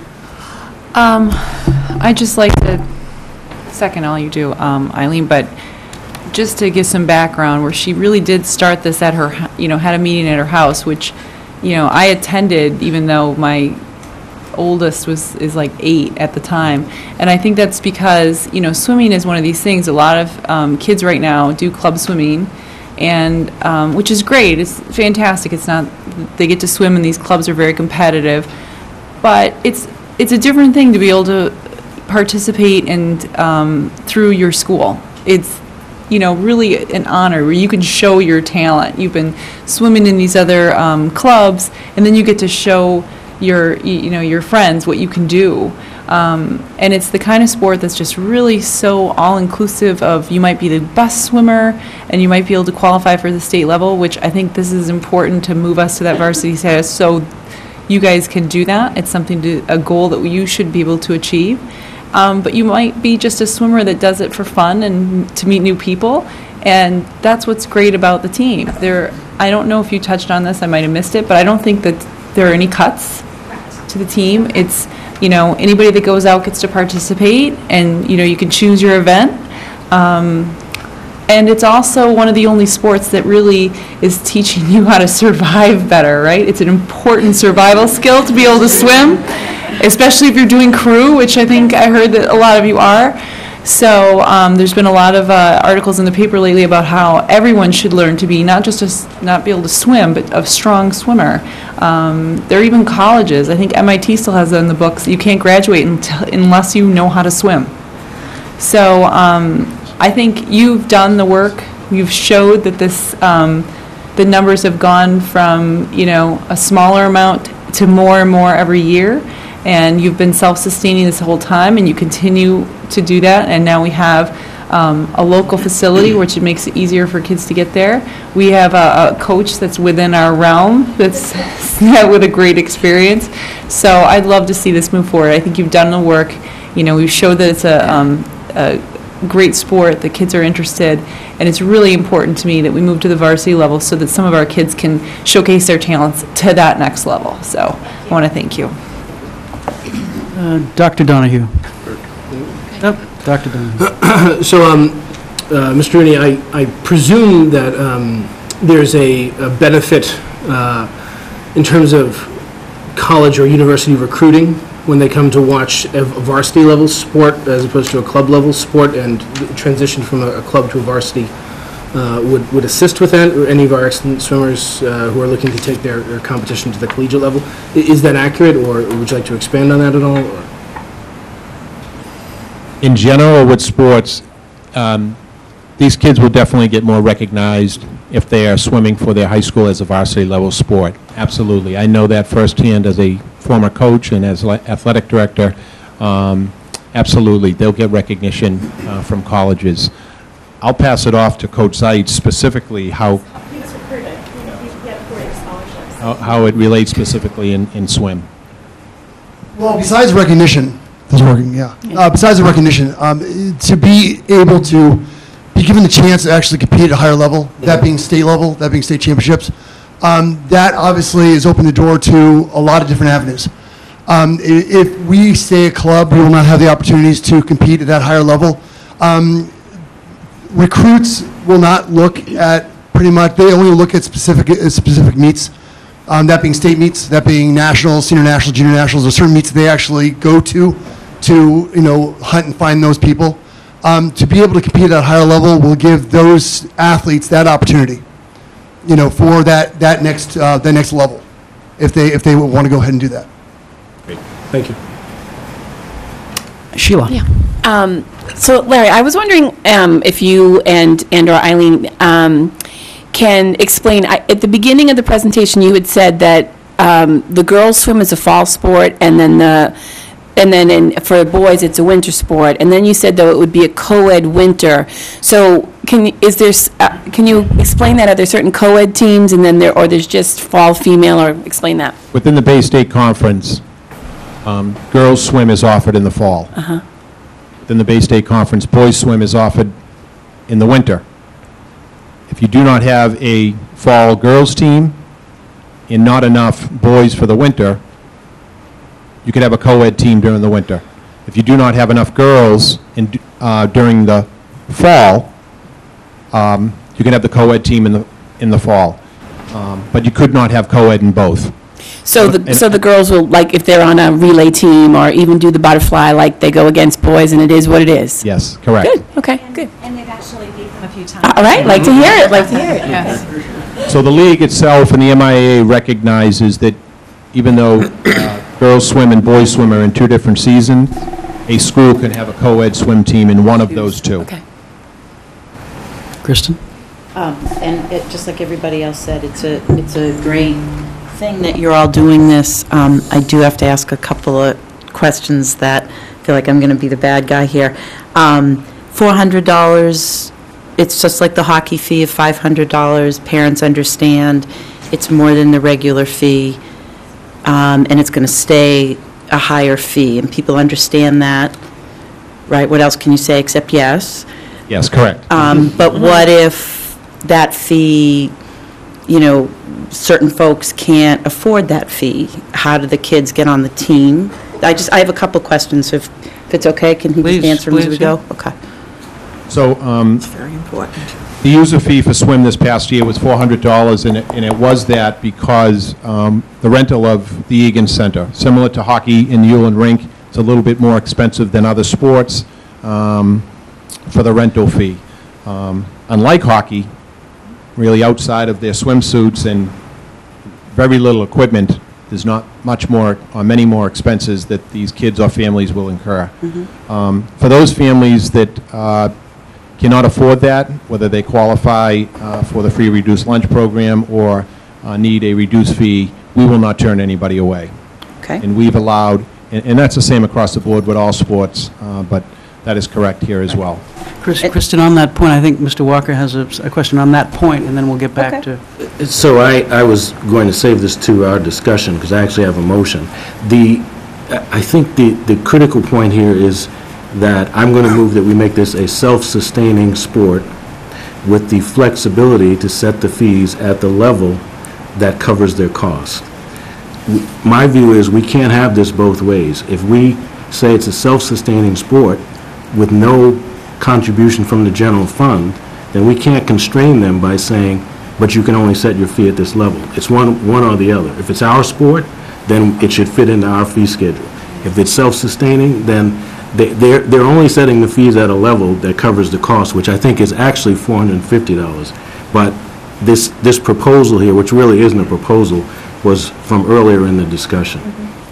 S10: I'd just like to second all you do, Eileen, but just to give some background, where she really did start this at her, had a meeting at her house, which, I attended, even though my oldest is like 8 at the time. And I think that's because, swimming is one of these things. A lot of kids right now do club swimming, and which is great. It's fantastic. It's not, they get to swim, and these clubs are very competitive. But it's a different thing to be able to participate and through your school. It's really an honor where you can show your talent. You've been swimming in these other clubs, and then you get to show your friends what you can do. And it's the kind of sport that's just really so all-inclusive of, you might be the best swimmer, and you might be able to qualify for the state level, which I think this is important to move us to that varsity status, so you guys can do that. It's a goal that you should be able to achieve. But you might be just a swimmer that does it for fun and to meet new people, and that's what's great about the team. I don't know if you touched on this, I might have missed it, but I don't think that there are any cuts to the team. It's, anybody that goes out gets to participate, and, you can choose your event. And it's also one of the only sports that really is teaching you how to survive better, right? It's an important survival skill to be able to swim, especially if you're doing crew, which I think I heard that a lot of you are. So there's been a lot of articles in the paper lately about how everyone should learn to be not be able to swim, but a strong swimmer. There are even colleges. I think MIT still has that in the books. You can't graduate unless you know how to swim. So I think you've done the work. You've showed that the numbers have gone from a smaller amount to more and more every year. And you've been self-sustaining this whole time, and you continue to do that. And now we have a local facility, which it makes it easier for kids to get there. We have a coach that's within our realm, that's with a great experience. So I'd love to see this move forward. I think you've done the work. We've showed that it's a great sport, the kids are interested, and it's really important to me that we move to the varsity level so that some of our kids can showcase their talents to that next level. So I want to thank you.
S1: Dr. Donahue. Dr. Donahue.
S2: So, Mr. Rooney, I presume that there's a benefit in terms of college or university recruiting when they come to watch a varsity level sport as opposed to a club level sport, and transition from a club to a varsity would assist with that, or any of our excellent swimmers who are looking to take their competition to the collegiate level. Is that accurate, or would you like to expand on that at all? Or?
S22: In general, with sports, these kids will definitely get more recognized if they are swimming for their high school as a varsity level sport. Absolutely. I know that firsthand as a former coach and as athletic director. Absolutely. They'll get recognition from colleges. I'll pass it off to Coach Seitz specifically how it relates specifically in swim.
S9: Well, besides recognition, this is working, yeah. Besides the recognition, to be able to be given the chance to actually compete at a higher level, that being state level, that being state championships, that obviously has opened the door to a lot of different avenues. If we stay a club, we will not have the opportunities to compete at that higher level. Recruits will not look at pretty much, they only look at specific meets, that being state meets, that being nationals, senior nationals, junior nationals. There are certain meets they actually go to to, hunt and find those people. To be able to compete at a higher level will give those athletes that opportunity, for that next level, if they want to go ahead and do that.
S11: Great. Thank you.
S1: Sheila.
S12: Yeah. So Larry, I was wondering if you and/or Eileen can explain. At the beginning of the presentation, you had said that the girls swim is a fall sport, and then for boys it's a winter sport, and then you said though it would be a co-ed winter. So can you explain that? Are there certain co-ed teams, and then there's just fall female, or explain that?
S22: Within the Bay State Conference, girls swim is offered in the fall.
S12: Uh-huh.
S22: Within the Bay State Conference, boys swim is offered in the winter. If you do not have a fall girls team and not enough boys for the winter, you could have a co-ed team during the winter. If you do not have enough girls during the fall, you can have the co-ed team in the fall. But you could not have co-ed in both.
S12: So the girls will, like, if they're on a relay team or even do the butterfly, like they go against boys, and it is what it is.
S22: Yes, correct.
S12: Good. Okay. Good.
S21: And they've actually beat them a few times.
S12: All right. Like to hear it. Like to hear it.
S10: Yes.
S22: So the league itself and the MIAA recognizes that even though girls swim and boys swim are in two different seasons, a school can have a co-ed swim team in one of those two.
S12: Okay.
S1: Kristen?
S5: Just like everybody else said, it's a great thing that you're all doing this. I do have to ask a couple of questions that I feel like I'm going to be the bad guy here. $400, it's just like the hockey fee of $500. Parents understand it's more than the regular fee, and it's going to stay a higher fee, and people understand that, right? What else can you say except yes?
S22: Yes, correct.
S5: But what if that fee, certain folks can't afford that fee? How do the kids get on the team? I have a couple questions. If it's okay, can he just answer them as we go? Okay.
S22: So
S5: It's very important.
S22: the user fee for swim this past year was $400, and it was that because the rental of the Egan Center, similar to hockey in the Ullin Rink, it's a little bit more expensive than other sports for the rental fee. Unlike hockey, really outside of their swimsuits and very little equipment, there's not much more or many more expenses that these kids or families will incur. For those families that cannot afford that, whether they qualify for the free reduced lunch program or need a reduced fee, we will not turn anybody away.
S5: Okay.
S22: And we've allowed, and that's the same across the board with all sports, but that is correct here as well.
S1: Kristen, on that point, I think Mr. Walker has a question on that point, and then we'll get back to...
S11: So I was going to save this to our discussion because I actually have a motion. I think the critical point here is that I'm going to move that we make this a self-sustaining sport with the flexibility to set the fees at the level that covers their cost. My view is we can't have this both ways. If we say it's a self-sustaining sport with no contribution from the general fund, then we can't constrain them by saying, but you can only set your fee at this level. It's one or the other. If it's our sport, then it should fit into our fee schedule. If it's self-sustaining, then they're only setting the fees at a level that covers the cost, which I think is actually $450. But this proposal here, which really isn't a proposal, was from earlier in the discussion.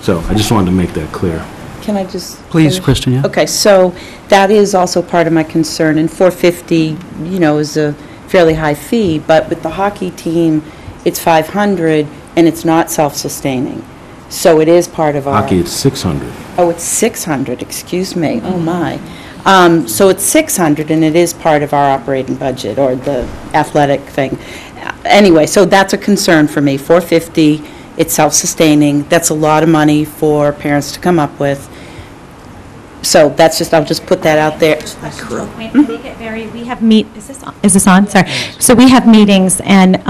S11: So I just wanted to make that clear.
S5: Can I just...
S1: Please,
S5: finish?
S1: Kristen, yeah.
S5: Okay, so that is also part of my concern, and $450, is a fairly high fee, but with the hockey team, it's $500, and it's not self-sustaining. So it is part of our...
S11: Hockey, it's $600.
S5: Oh, it's $600, excuse me, oh my. So it's $600, and it is part of our operating budget, or the athletic thing. Anyway, so that's a concern for me, $450, it's self-sustaining, that's a lot of money for parents to come up with. So that's just, I'll just put that out there.
S21: We have is this on? Sorry. So we have meetings, and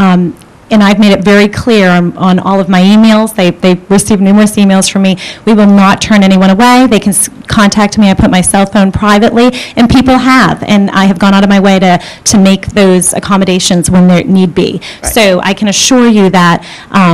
S21: and I've made it very clear on all of my emails. They've received numerous emails from me. We will not turn anyone away. They can contact me. I put my cell phone privately, and people have, and I have gone out of my way to make those accommodations when there need be. So I can assure you that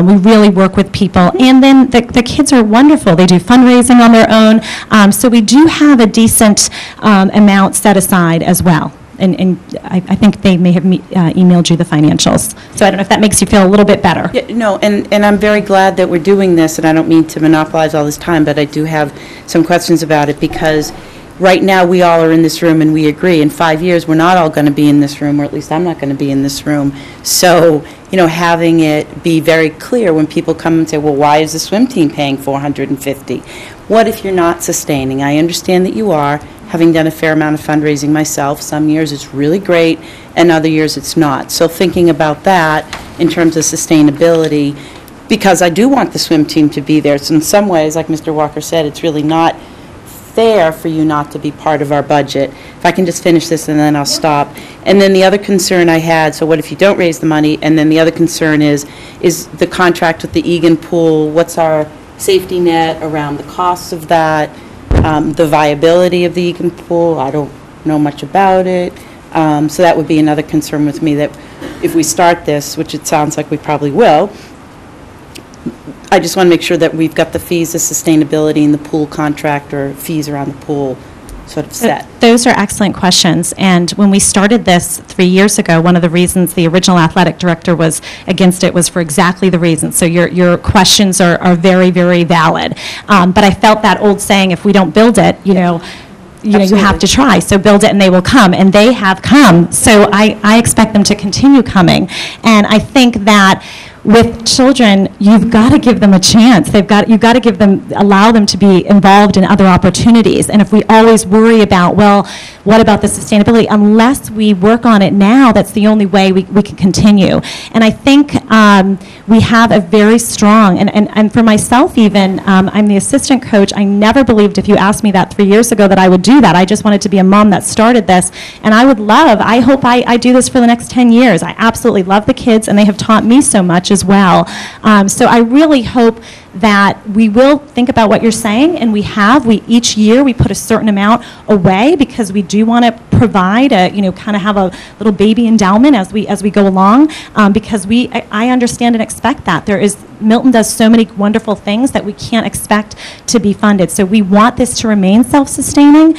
S21: we really work with people. And then the kids are wonderful. They do fundraising on their own. So we do have a decent amount set aside as well. And I think they may have emailed you the financials. So I don't know if that makes you feel a little bit better.
S5: Yeah, no, and I'm very glad that we're doing this, and I don't mean to monopolize all this time, but I do have some questions about it, because right now we all are in this room and we agree. In 5 years, we're not all going to be in this room, or at least I'm not going to be in this room. So, having it be very clear when people come and say, well, why is the swim team paying $450? What if you're not sustaining? I understand that you are, having done a fair amount of fundraising myself. Some years it's really great, and other years it's not. So thinking about that in terms of sustainability, because I do want the swim team to be there. So in some ways, like Mr. Walker said, it's really not fair for you not to be part of our budget. If I can just finish this and then I'll stop. And then the other concern I had, so what if you don't raise the money? And then the other concern is the contract with the Egan pool. What's our safety net around the costs of that? The viability of the Egan pool, I don't know much about it. So that would be another concern with me, that if we start this, which it sounds like we probably will, I just want to make sure that we've got the fees of sustainability in the pool contract, or fees around the pool, sort of set.
S21: Those are excellent questions. And when we started this 3 years ago, one of the reasons the original athletic director was against it was for exactly the reason. So your questions are very, very valid. But I felt that old saying, if we don't build it, you have to try. So build it and they will come. And they have come. So I expect them to continue coming. And I think that with children, you've got to give them a chance. You've got to allow them to be involved in other opportunities. And if we always worry about, well, what about the sustainability? Unless we work on it now, that's the only way we can continue. And I think we have a very strong, and for myself even, I'm the assistant coach. I never believed, if you asked me that 3 years ago, that I would do that. I just wanted to be a mom that started this. And I hope I do this for the next 10 years. I absolutely love the kids, and they have taught me so much as well. So I really hope that we will think about what you're saying, and each year we put a certain amount away, because we do want to provide kind of have a little baby endowment as we go along, because I understand and expect that. Milton does so many wonderful things that we can't expect to be funded. So we want this to remain self-sustaining.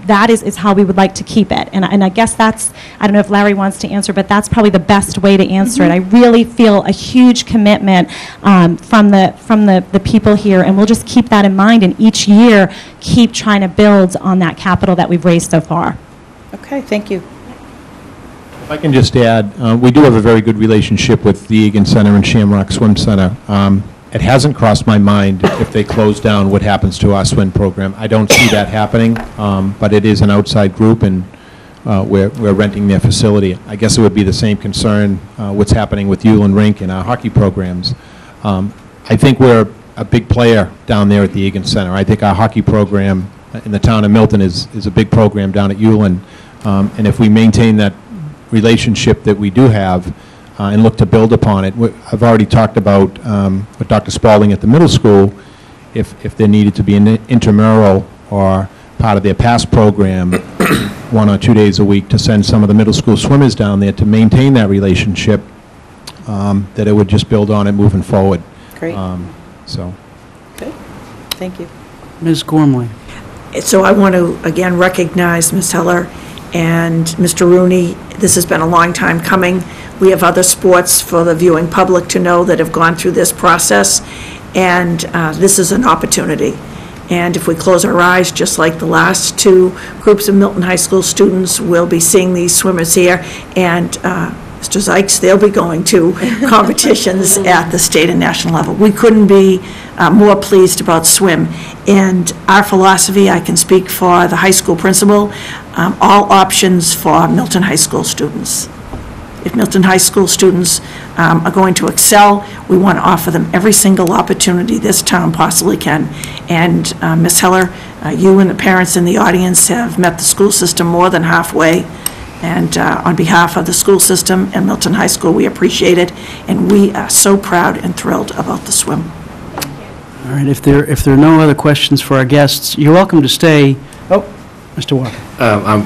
S21: That is how we would like to keep it. And I guess I don't know if Larry wants to answer, but that's probably the best way to answer it. I really feel a huge commitment from the people here, and we'll just keep that in mind, and each year keep trying to build on that capital that we've raised so far.
S5: Okay, thank you.
S22: If I can just add, we do have a very good relationship with the Egan Center and Shamrock Swim Center. It hasn't crossed my mind if they close down what happens to our swim program. I don't see that happening, but it is an outside group, and we're renting their facility. I guess it would be the same concern what's happening with Uland Rink and our hockey programs. I think we're a big player down there at the Egan Center. I think our hockey program in the town of Milton is a big program down at Uland, and if we maintain that relationship that we do have, and look to build upon it. I've already talked about with Dr. Spalding at the middle school, if there needed to be an intramural or part of their past program 1 or 2 days a week to send some of the middle school swimmers down there to maintain that relationship, that it would just build on it moving forward.
S5: Great.
S4: Good.
S5: Thank you.
S1: Ms. Gormley.
S4: So I want to again recognize Ms. Heller and Mr. Rooney. This has been a long time coming. We have other sports for the viewing public to know that have gone through this process, and this is an opportunity. And if we close our eyes, just like the last two groups of Milton High School students, we'll be seeing these swimmers here, and Mr. Zykes, they'll be going to competitions at the state and national level. We couldn't be more pleased about swim. And our philosophy, I can speak for the high school principal, all options for Milton High School students. If Milton High School students are going to excel, we want to offer them every single opportunity this town possibly can. And Ms. Heller, you and the parents in the audience have met the school system more than halfway. And on behalf of the school system and Milton High School, we appreciate it, and we are so proud and thrilled about the swim.
S1: All right, if there are no other questions for our guests, you're welcome to stay. Oh, Mr. Walker.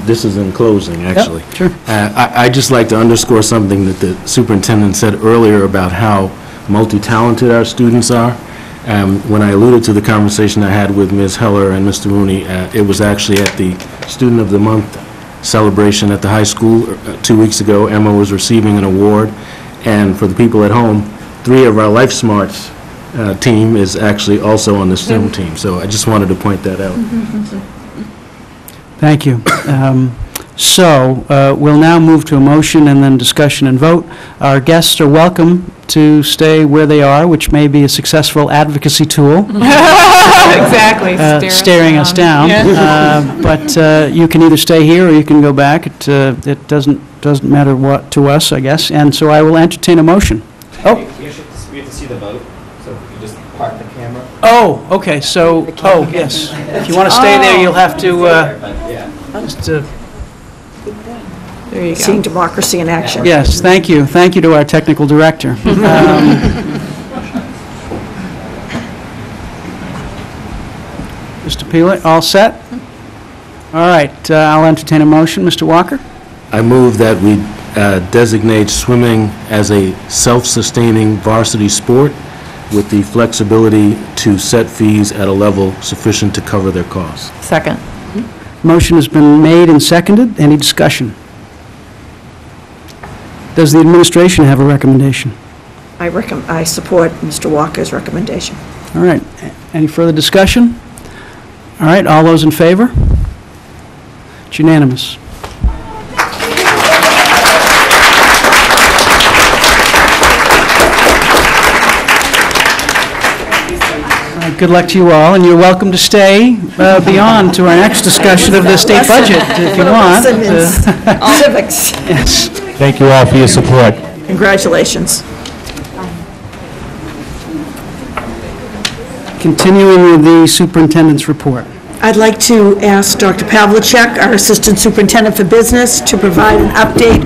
S11: This is in closing, actually.
S1: Yep, sure.
S11: I'd just like to underscore something that the superintendent said earlier about how multi-talented our students are. When I alluded to the conversation I had with Ms. Heller and Mr. Rooney, it was actually at the Student of the Month celebration at the high school 2 weeks ago. Emma was receiving an award, and for the people at home, 3 of our Life Smarts team is actually also on the STEM team. So I just wanted to point that out.
S1: Thank you. We'll now move to a motion and then discussion and vote. Our guests are welcome to stay where they are, which may be a successful advocacy tool.
S10: Exactly.
S1: Staring us down.
S10: Yeah.
S1: But you can either stay here or you can go back. It doesn't matter what to us, I guess. And so I will entertain a motion. Oh.
S14: We have to see the vote, so if you just park the camera.
S1: Oh, okay. So, yes. If you want to stay there, you'll have to just.
S10: There you go.
S4: Seeing democracy in action.
S1: Yes, thank you. Thank you to our technical director. Mr. Peeler, all set? All right, I'll entertain a motion. Mr. Walker?
S11: I move that we designate swimming as a self-sustaining varsity sport with the flexibility to set fees at a level sufficient to cover their costs.
S10: Second.
S1: Motion has been made and seconded. Any discussion? Does the administration have a recommendation?
S4: I support Mr. Walker's recommendation.
S1: All right. Any further discussion? All right. All those in favor? It's unanimous. Good luck to you all, and you're welcome to stay beyond to our next discussion of the state budget if you want.
S4: Civics.
S1: Yes.
S22: Thank you all for your support.
S4: Congratulations.
S1: Continuing with the superintendent's report.
S4: I'd like to ask Dr. Pavlicek, our Assistant Superintendent for Business, to provide an update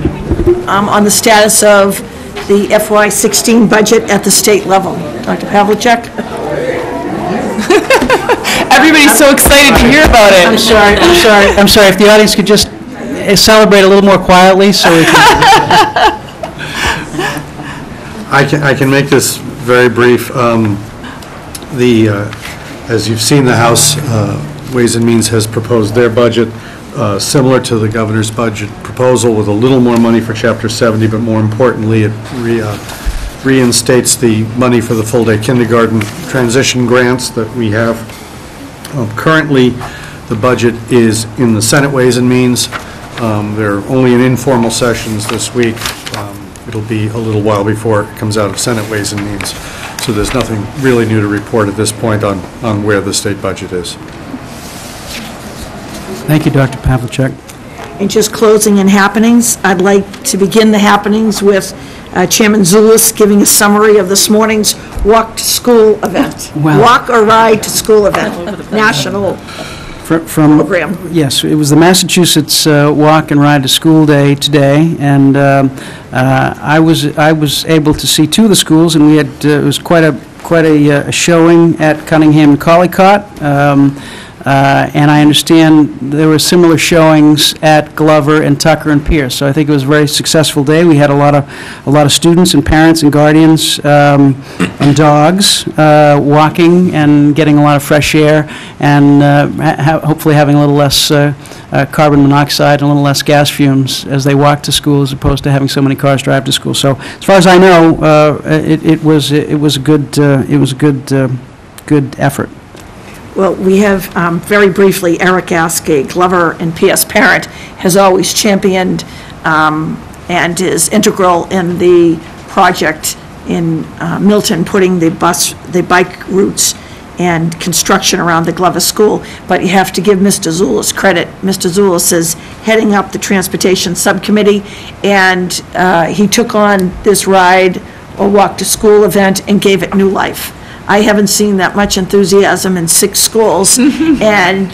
S4: on the status of the FY16 budget at the state level. Dr. Pavlicek?
S10: Everybody's so excited to hear about it.
S1: I'm sorry. If the audience could just celebrate a little more quietly so we can...
S7: I can make this very brief. As you've seen, the House Ways and Means has proposed their budget similar to the governor's budget proposal with a little more money for Chapter 70, but more importantly, it reinstates the money for the full-day kindergarten transition grants that we have. Currently, the budget is in the Senate Ways and Means. They're only in informal sessions this week. It'll be a little while before it comes out of Senate Ways and Means. So there's nothing really new to report at this point on where the state budget is.
S1: Thank you, Dr. Pavlicek.
S4: And just closing in happenings, I'd like to begin the happenings with Chairman Zulus giving a summary of this morning's Walk to School event.
S1: Wow.
S4: Walk or Ride to School event, national program.
S1: Yes, it was the Massachusetts Walk and Ride to School Day today, and I was able to see 2 of the schools, and we had it was quite a showing at Cunningham and Collycott. And I understand there were similar showings at Glover and Tucker and Pierce. So I think it was a very successful day. We had a lot of students and parents and guardians and dogs walking and getting a lot of fresh air and hopefully having a little less carbon monoxide and a little less gas fumes as they walk to school, as opposed to having so many cars drive to school. So as far as I know, it was a good effort.
S4: Well, we have, very briefly, Eric Askey, Glover and P.S. parent, has always championed and is integral in the project in Milton, putting the bike routes and construction around the Glover School. But you have to give Mr. Zulus credit. Mr. Zulus is heading up the Transportation Subcommittee, and he took on this ride or walk to school event and gave it new life. I haven't seen that much enthusiasm in 6 schools. And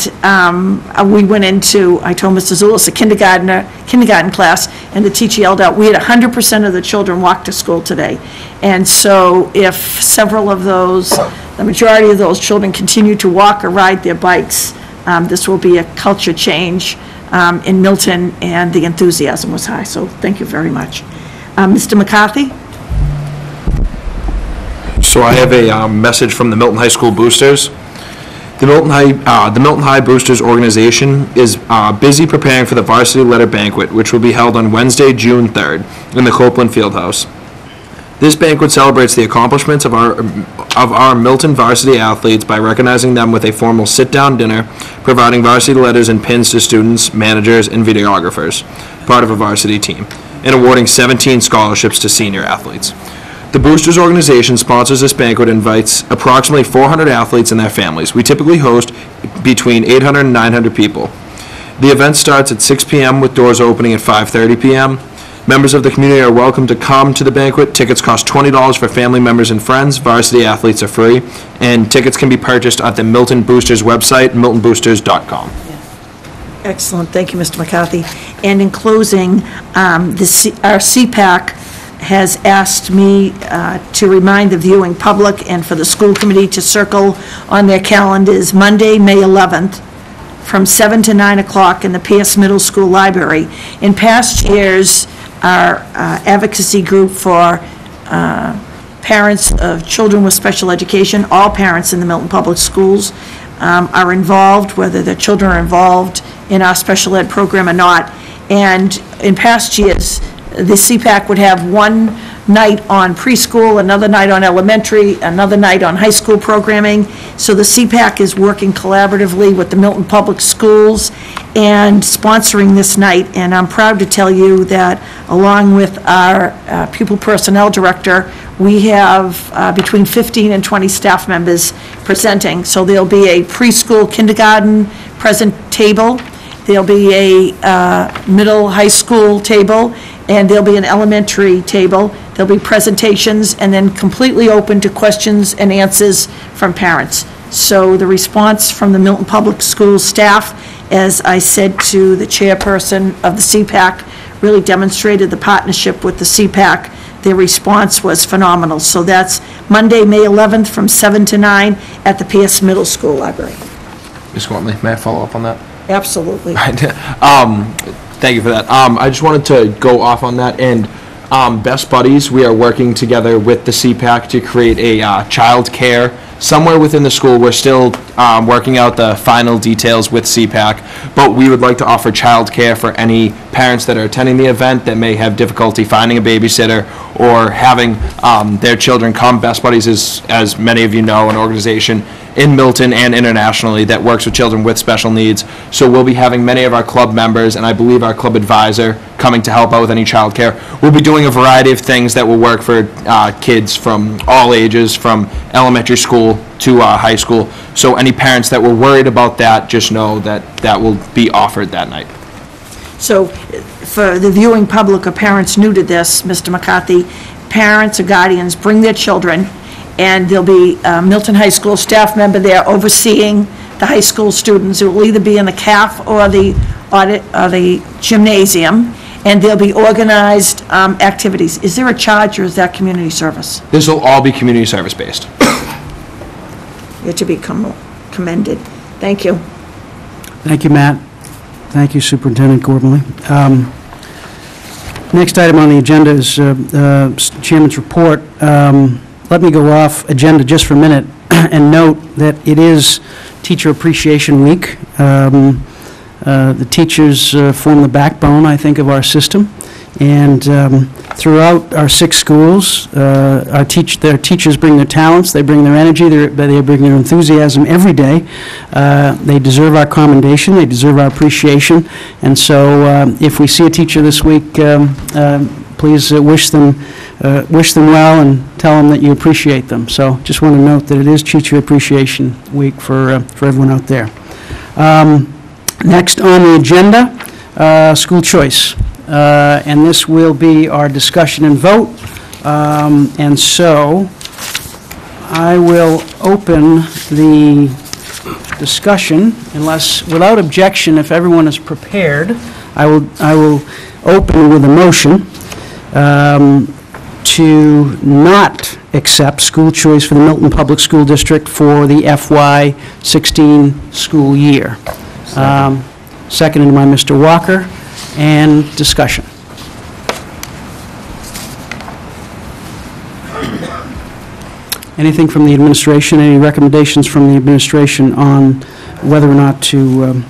S4: we went into, I told Mr. Zulus, a kindergarten class, and the teacher yelled out, we had 100% of the children walk to school today. And so if several of those, the majority of those children continue to walk or ride their bikes, this will be a culture change in Milton, and the enthusiasm was high. So thank you very much. Mr. McCarthy?
S6: So I have a message from the Milton High School Boosters. The Milton High Boosters organization is busy preparing for the Varsity Letter Banquet, which will be held on Wednesday, June 3rd, in the Copeland Fieldhouse. This banquet celebrates the accomplishments of our Milton varsity athletes by recognizing them with a formal sit-down dinner, providing varsity letters and pins to students, managers, and videographers, part of a varsity team, and awarding 17 scholarships to senior athletes. The Boosters organization sponsors this banquet and invites approximately 400 athletes and their families. We typically host between 800 and 900 people. The event starts at 6 p.m. with doors opening at 5:30 p.m. Members of the community are welcome to come to the banquet. Tickets cost $20 for family members and friends. Varsity athletes are free, and tickets can be purchased at the Milton Boosters website, miltonboosters.com.
S4: Excellent. Thank you, Mr. McCarthy. And in closing, our CPAC has asked me to remind the viewing public and for the school committee to circle on their calendars Monday, May 11th, from 7 to 9 o'clock in the Pierce Middle School Library. In past years, our advocacy group for parents of children with special education, all parents in the Milton Public Schools are involved, whether their children are involved in our special ed program or not. And in past years, the CPAC would have one night on preschool, another night on elementary, another night on high school programming. So the CPAC is working collaboratively with the Milton Public Schools and sponsoring this night. And I'm proud to tell you that along with our pupil personnel director, we have between 15 and 20 staff members presenting. So there'll be a preschool, kindergarten present table. There'll be a middle high school table, and there'll be an elementary table. There'll be presentations, and then completely open to questions and answers from parents. So the response from the Milton Public Schools staff, as I said to the chairperson of the CPAC, really demonstrated the partnership with the CPAC. Their response was phenomenal. So that's Monday, May 11th, from 7 to 9 at the Pierce Middle School Library.
S6: Ms. Gormley, may I follow up on that?
S4: Absolutely.
S6: Thank you for that. I just wanted to go off on that, and Best Buddies, we are working together with the CPAC to create a child care somewhere within the school. We're still working out the final details with CPAC, but we would like to offer child care for any parents that are attending the event that may have difficulty finding a babysitter or having their children come. Best Buddies is, as many of you know, an organization in Milton and internationally that works with children with special needs. So we'll be having many of our club members, and I believe our club advisor, coming to help out with any child care. We'll be doing a variety of things that will work for kids from all ages, from elementary school to high school. So any parents that were worried about that, just know that that will be offered that night.
S4: So for the viewing public or parents new to this, Mr. McCarthy, parents or guardians bring their children, and there'll be a Milton High School staff member there overseeing the high school students. It will either be in the CAF or the audit or the gymnasium, and there'll be organized activities. Is there a charge, or is that community service?
S6: This will all be community service based.
S4: You're to be commended. Thank you.
S1: Thank you, Matt. Thank you, Superintendent Gormley. Next item on the agenda is Chairman's report. Let me go off agenda just for a minute and note that it is Teacher Appreciation Week. The teachers form the backbone, I think, of our system. And throughout our 6 schools, their teachers bring their talents, they bring their energy, they bring their enthusiasm every day. They deserve our commendation, they deserve our appreciation. And so if we see a teacher this week, please wish them well and tell them that you appreciate them. So just want to note that it is Teacher Appreciation Week for everyone out there. Next on the agenda, school choice. And this will be our discussion and vote. And so I will open the discussion, without objection, if everyone is prepared, I will open with a motion to not accept school choice for the Milton Public School District for the FY16 school year. Seconded by Mr. Walker, and discussion. Anything from the administration, any recommendations from the administration on whether or not to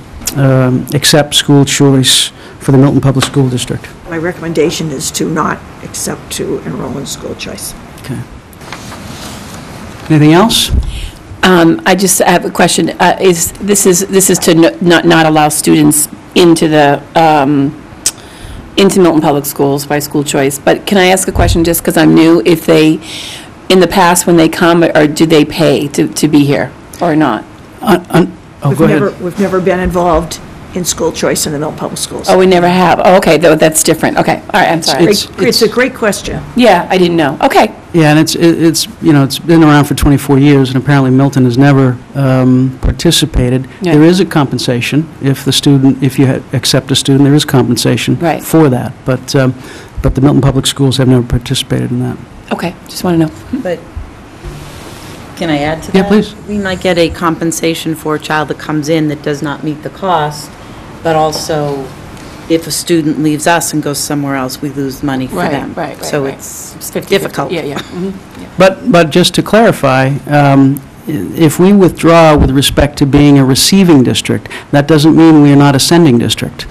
S1: accept school choice for the Milton Public School District?
S8: My recommendation is to not accept to enroll in school choice.
S1: Okay. Anything else?
S12: I just have a question. This is to not allow students into the into Milton Public Schools by school choice. But can I ask a question, just because I'm new? If they, in the past, when they come, or do they pay to be here or not?
S1: Go ahead.
S8: We've never been involved in school choice in the Milton Public Schools.
S12: Oh, we never have. Oh, okay, that's different. Okay, all right, I'm sorry.
S8: It's a great question.
S12: Yeah, I didn't know. Okay.
S1: Yeah, and it's been around for 24 years, and apparently Milton has never participated.
S12: Yeah.
S1: There is a compensation if you accept a student, there is compensation for that. But the Milton Public Schools have never participated in that.
S12: Okay, just want to know.
S5: But can I add to that?
S1: Yeah, please.
S5: We might get a compensation for a child that comes in that does not meet the cost, but also if a student leaves us and goes somewhere else, we lose money for them.
S12: Right.
S5: So it's difficult.
S12: Yeah.
S1: But just to clarify, if we withdraw with respect to being a receiving district, that doesn't mean we are not a sending district.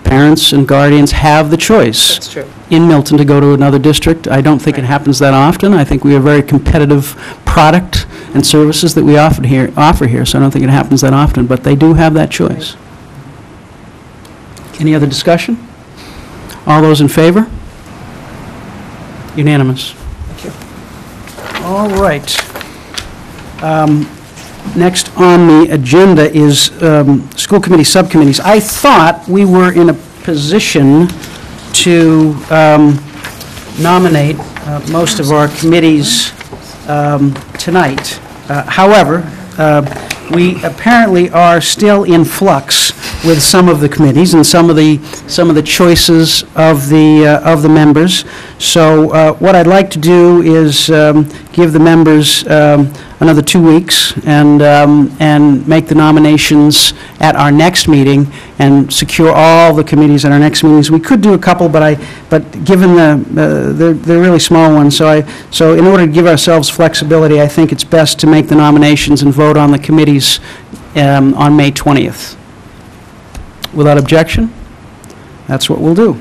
S1: Parents and guardians have the choice.
S5: That's true.
S1: In Milton to go to another district. I don't think it happens that often. I think we have a very competitive product and services that we offer here, so I don't think it happens that often, but they do have that choice. Any other discussion? All those in favor? Unanimous.
S8: Thank you.
S1: All right. Next on the agenda is school committee subcommittees. I thought we were in a position to nominate most of our committees tonight. However, we apparently are still in flux with some of the committees and some of the choices of the members. So what I'd like to do is give the members another 2 weeks and make the nominations at our next meeting and secure all the committees at our next meetings. We could do a couple, but given they're really small ones, so in order to give ourselves flexibility, I think it's best to make the nominations and vote on the committees on May 20th. Without objection, that's what we'll do.